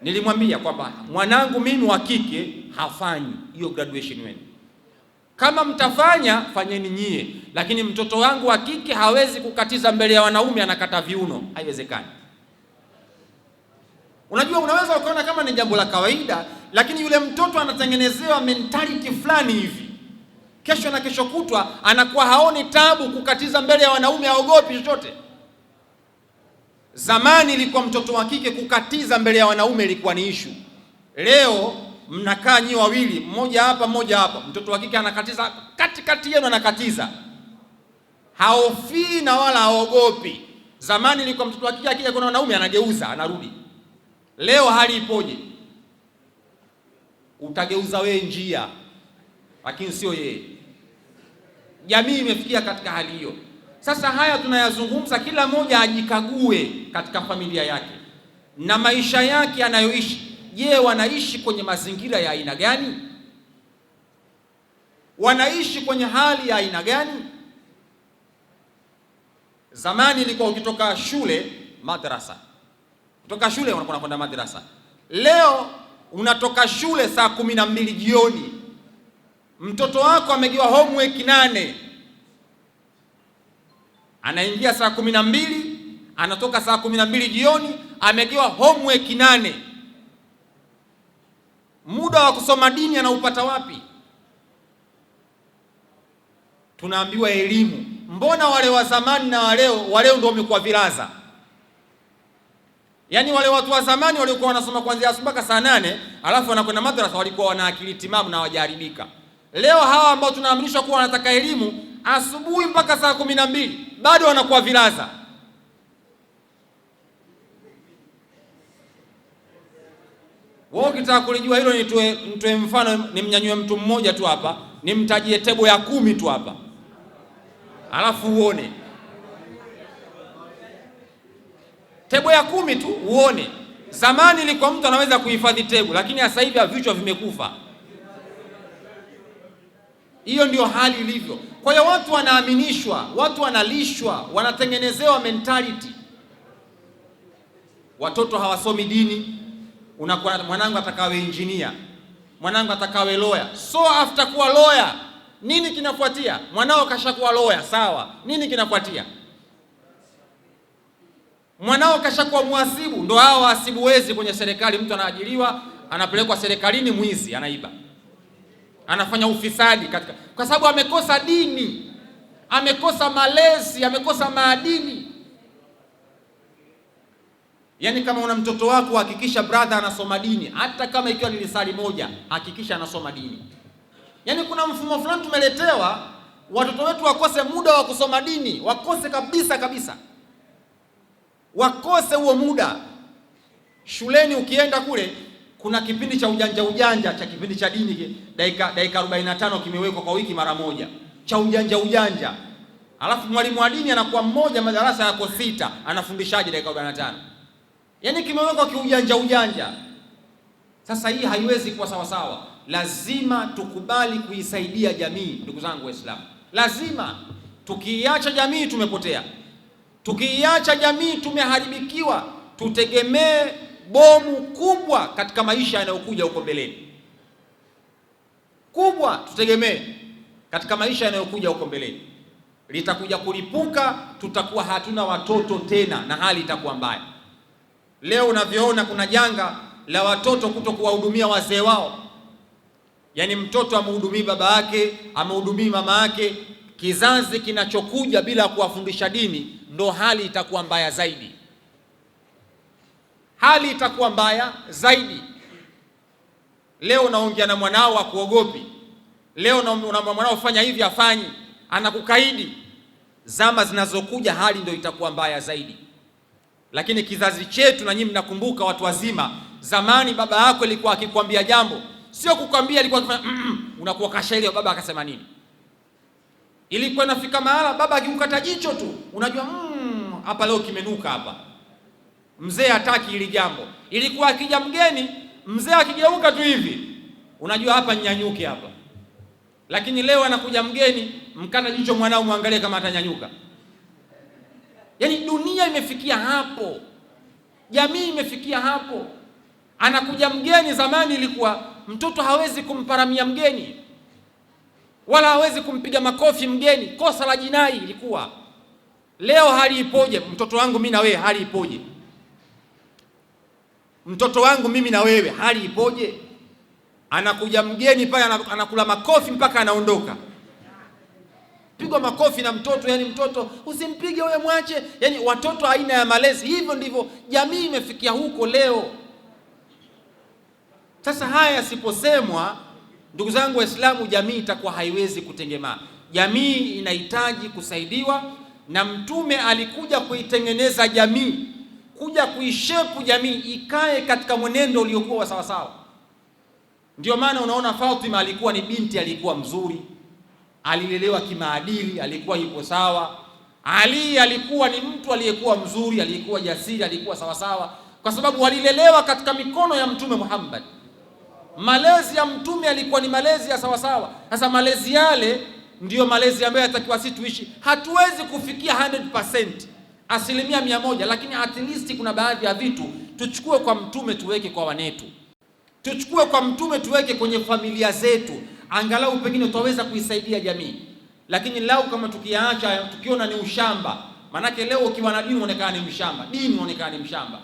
Nilimwambia kwamba mwanangu mimi wa kike hafanyi hiyo graduation yenu. Kama mtafanya fanyeni nyie, lakini mtoto wangu wa kike hawezi kukatiza mbele ya wanaume anakata viuno, haiwezekani. Unajua, unaweza ukaona kama ni jambo la kawaida, lakini yule mtoto anatengenezewa mentality fulani hivi. kesho na kesho kutwa anakuwa haoni tabu kukatiza mbele ya wanaume, haogopi chochote. Zamani ilikuwa mtoto wa kike kukatiza mbele ya wanaume ilikuwa ni issue. Leo mnakaa nyi wawili, mmoja hapa mmoja hapa, mtoto wa kike anakatiza katikati yenu, anakatiza, haofii na wala haogopi. Zamani ilikuwa mtoto wa kike akija kuna wanaume anageuza anarudi. Leo hali ipoje? Utageuza wewe njia, lakini sio yeye. Jamii imefikia katika hali hiyo. Sasa haya tunayazungumza, kila mmoja ajikague katika familia yake na maisha yake anayoishi. Je, wanaishi kwenye mazingira ya aina gani? Wanaishi kwenye hali ya aina gani? Zamani ilikuwa ukitoka shule madrasa, kutoka shule unakwenda madrasa. Leo unatoka shule saa 12 jioni, mtoto wako amegewa homework 8, anaingia saa 12, anatoka saa 12 jioni, amegewa homework 8. Muda wa kusoma dini anaupata wapi? Tunaambiwa elimu. Mbona wale wa zamani na waleo ndio wamekuwa vilaza? Yaani wale watu wa zamani walikuwa wanasoma kuanzia asubuhi mpaka saa 8, alafu wanakwenda madrasa, walikuwa wana akili timamu na hawajaharibika. Leo hawa ambao tunaaminishwa kuwa wanataka elimu asubuhi mpaka saa 12 bado wanakuwa vilaza. Wao ukitaka kulijua hilo, nitoe mfano, nimnyanyue mtu mmoja tu hapa, nimtajie tebo ya 10 tu hapa, alafu uone tebo ya 10 tu uone. Zamani ilikuwa mtu anaweza kuhifadhi tebo, lakini sasa hivi vichwa vimekufa. Hiyo ndio hali ilivyo. Kwa hiyo watu wanaaminishwa, watu wanalishwa, wanatengenezewa mentality. Watoto hawasomi dini. Unakuwa mwanangu atakawe engineer, mwanangu atakawe lawyer. So after kuwa lawyer, nini kinafuatia? Mwanao kashakuwa lawyer, sawa. Nini kinafuatia? Mwanao kashakuwa muhasibu, ndo hao wahasibu wezi kwenye serikali. Mtu anaajiriwa, anapelekwa serikalini, mwizi, anaiba, anafanya ufisadi katika, kwa sababu amekosa dini, amekosa malezi, amekosa maadili. Yaani kama una mtoto wako, hakikisha brother anasoma dini, hata kama ikiwa ni lisali moja, hakikisha anasoma dini. Yaani kuna mfumo fulani tumeletewa, watoto wetu wakose muda wa kusoma dini, wakose kabisa kabisa, wakose huo muda. Shuleni ukienda kule, kuna kipindi cha ujanja cha kipindi cha dini, dakika 45 kimewekwa kwa wiki mara moja, cha ujanja. Alafu mwalimu wa dini anakuwa mmoja, madarasa yako 6, anafundishaje dakika 45? Yaani kimewekwa kiujanja. Sasa hii haiwezi kuwa sawa sawa. Lazima tukubali kuisaidia jamii, ndugu zangu Waislamu. Lazima. Tukiiacha jamii tumepotea. Tukiiacha jamii tumeharibikiwa. Tutegemee bomu kubwa katika maisha yanayokuja huko mbeleni. Kubwa tutegemee katika maisha yanayokuja huko mbeleni. Litakuja kulipuka, tutakuwa hatuna watoto tena na hali itakuwa mbaya. Leo unavyoona kuna janga la watoto kutokuwahudumia wazee wao. Yaani mtoto amhudumii baba yake, amhudumii mama yake. Kizazi kinachokuja bila kuwafundisha dini, ndo hali itakuwa mbaya zaidi. Hali itakuwa mbaya zaidi. Leo unaongea na mwanao akuogopi. Leo una mwanao fanya hivi afanyi, anakukaidi. Zama zinazokuja hali ndio itakuwa mbaya zaidi. Lakini kizazi chetu, na nyinyi mnakumbuka watu wazima, zamani baba yako alikuwa akikwambia jambo, sio kukwambia, alikuwa akifanya unakuwa kashairi, baba akasema nini. Ilikuwa inafika mahala baba akikukata jicho tu, unajua hapa leo kimenuka hapa. Mzee hataki ili jambo. Ilikuwa akija mgeni, mzee akigeuka tu hivi, unajua hapa nyanyuke hapa. Lakini leo anakuja mgeni, mkata jicho mwanao, muangalie kama atanyanyuka. Yaani dunia imefikia hapo. Jamii imefikia hapo. Anakuja mgeni, zamani ilikuwa mtoto hawezi kumparamia mgeni, wala hawezi kumpiga makofi mgeni, kosa la jinai ilikuwa. Leo hali ipoje? Mtoto wangu mimi na wewe, hali ipoje? Mtoto wangu mimi na wewe, hali ipoje? Anakuja mgeni pale, anakula makofi mpaka anaondoka. pigwa makofi na mtoto, yani mtoto usimpige wewe, mwache. Yani watoto aina ya malezi. Hivyo ndivyo jamii imefikia huko leo. Sasa haya yasiposemwa, ndugu zangu Waislamu, jamii itakuwa haiwezi kutengemaa. Jamii inahitaji kusaidiwa, na Mtume alikuja kuitengeneza jamii, kuja kuishepu jamii ikae katika mwenendo uliokuwa sawa sawa. Ndio maana unaona Fatima alikuwa ni binti, alikuwa mzuri, alilelewa kimaadili, alikuwa yuko sawa. Ali alikuwa ni mtu aliyekuwa mzuri, alikuwa jasiri, alikuwa sawa sawa, kwa sababu walilelewa katika mikono ya Mtume Muhammad. Malezi ya Mtume alikuwa ni malezi ya sawa sawa. Sasa malezi yale ndiyo malezi ambayo yatakiwa sisi tuishi. Hatuwezi kufikia 100%, 100%, lakini at least kuna baadhi ya vitu tuchukue kwa Mtume tuweke kwa wanetu, tuchukue kwa Mtume tuweke kwenye familia zetu, angalau pengine tutaweza kuisaidia jamii. Lakini lau kama tukiacha, tukiona ni ushamba, manake leo ukiwa na dini unaonekana ni mshamba, dini unaonekana ni mshamba,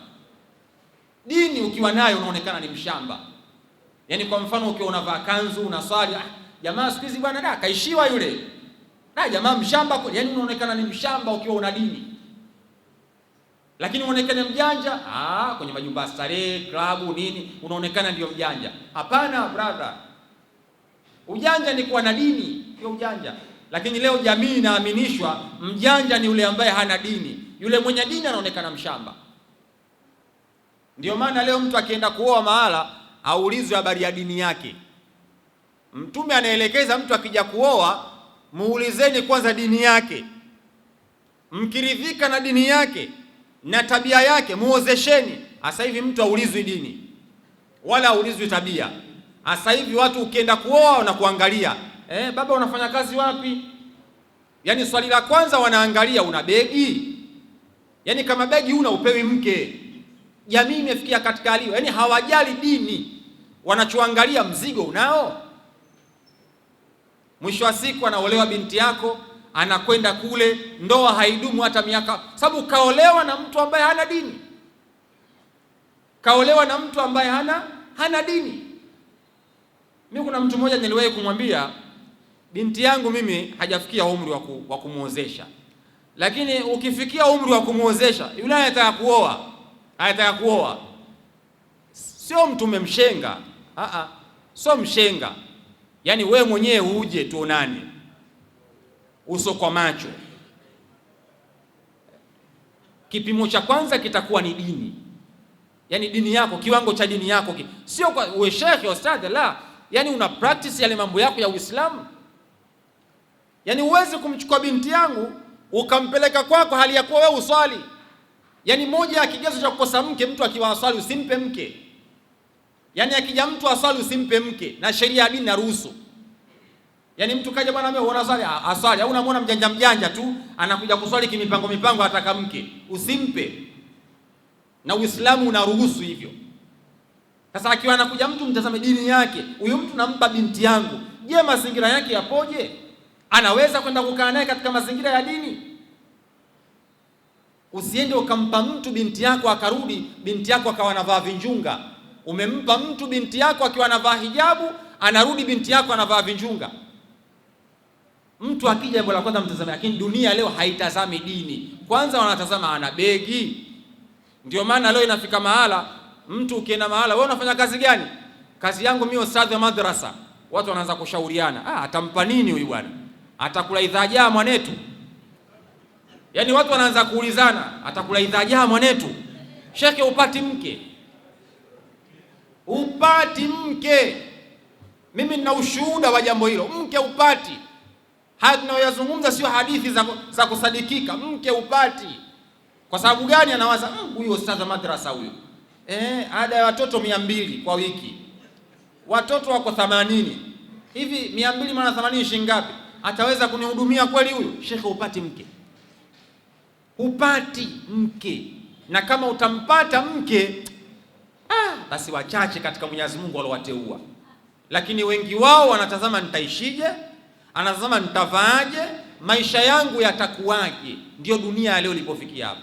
dini ukiwa nayo unaonekana ni mshamba. Yani kwa mfano ukiwa unavaa kanzu unaswali, jamaa siku hizi bwana kaishiwa yule, jamaa mshamba, yani unaonekana ni mshamba ukiwa una dini. Lakini unaonekana mjanja kwenye majumba ya starehe, klabu nini, unaonekana ndio mjanja. Hapana brother, ujanja ni kuwa na dini, sio ujanja. Lakini leo jamii inaaminishwa mjanja ni yule ambaye hana dini, yule mwenye dini anaonekana mshamba. Ndio maana leo mtu akienda kuoa mahala aulizwe habari ya dini yake. Mtume anaelekeza mtu akija kuoa, muulizeni kwanza dini yake. Mkiridhika na dini yake na tabia yake, muozesheni. Sasa hivi mtu aulizwi dini wala aulizwi tabia. Sasa hivi watu ukienda kuoa na kuangalia, baba unafanya kazi wapi? Yani swali la kwanza wanaangalia, una begi? Yani kama begi una upewi mke. Jamii imefikia katika hali, yani hawajali dini, wanachoangalia mzigo unao. Mwisho wa siku anaolewa binti yako, anakwenda kule, ndoa haidumu hata miaka, sababu kaolewa na mtu ambaye hana dini, kaolewa na mtu ambaye hana dini. Mimi kuna mtu mmoja niliwahi kumwambia, binti yangu mimi hajafikia umri wa kumuozesha, lakini ukifikia umri wa kumuozesha, yule anataka kuoa, sio mtu umemshenga, sio mshenga. Yani we mwenyewe uje tuonane uso kwa macho. Kipimo cha kwanza kitakuwa ni dini, yani dini yako, kiwango cha dini yako, sio kwa uwe shekhi ustadhi, la, yani una practice yale mambo yako ya Uislamu. Yani uweze kumchukua binti yangu ukampeleka kwako hali ya kuwa wewe uswali. Yani moja ya kigezo cha kukosa mke, mtu akiwa aswali usimpe mke. Yani akija mtu aswali usimpe mke, na sheria ya dini naruhusu. Yani mtu kaja, bwana mimi unaswali, aswali, au unamwona mjanja tu anakuja kuswali kimipango ataka mke, usimpe. Na Uislamu unaruhusu hivyo. Sasa akiwa anakuja mtu, mtazame dini yake. Huyu mtu nampa binti yangu, je, mazingira yake yapoje? Anaweza kwenda kukaa naye katika mazingira ya dini? Usiende ukampa mtu binti yako akarudi binti yako akawa anavaa vinjunga. Umempa mtu binti yako akiwa anavaa hijabu, anarudi binti yako anavaa vinjunga. Mtu akija, jambo la kwanza mtazame. Lakini dunia leo haitazami dini, kwanza wanatazama ana begi. Ndio maana leo inafika mahala mtu ukienda mahala, wewe unafanya kazi gani? Kazi yangu mimi ustadhi wa madrasa. Watu wanaanza kushauriana, atampa nini huyu bwana? Atakula idhaja mwanetu? Yani watu wanaanza kuulizana, atakula idhaja mwanetu? Shekhe, upati mke? Upati mke? Mimi nina ushuhuda wa jambo hilo. Mke upati. Haya tunayoyazungumza sio hadithi za kusadikika. Mke upati. Kwa sababu gani? Anawaza huyu ustadhi wa madrasa huyu, ada ya watoto 200 kwa wiki, watoto wako 80 hivi, 200 mara 80 shilingi ngapi? Ataweza kunihudumia kweli huyu? Shekhe, upati mke? Upati mke. Na kama utampata mke, basi wachache katika Mwenyezi Mungu waliowateua. Lakini wengi wao wanatazama nitaishije, anatazama nitavaaje, maisha yangu yatakuwaje. Ndio dunia leo ilipofikia hapa.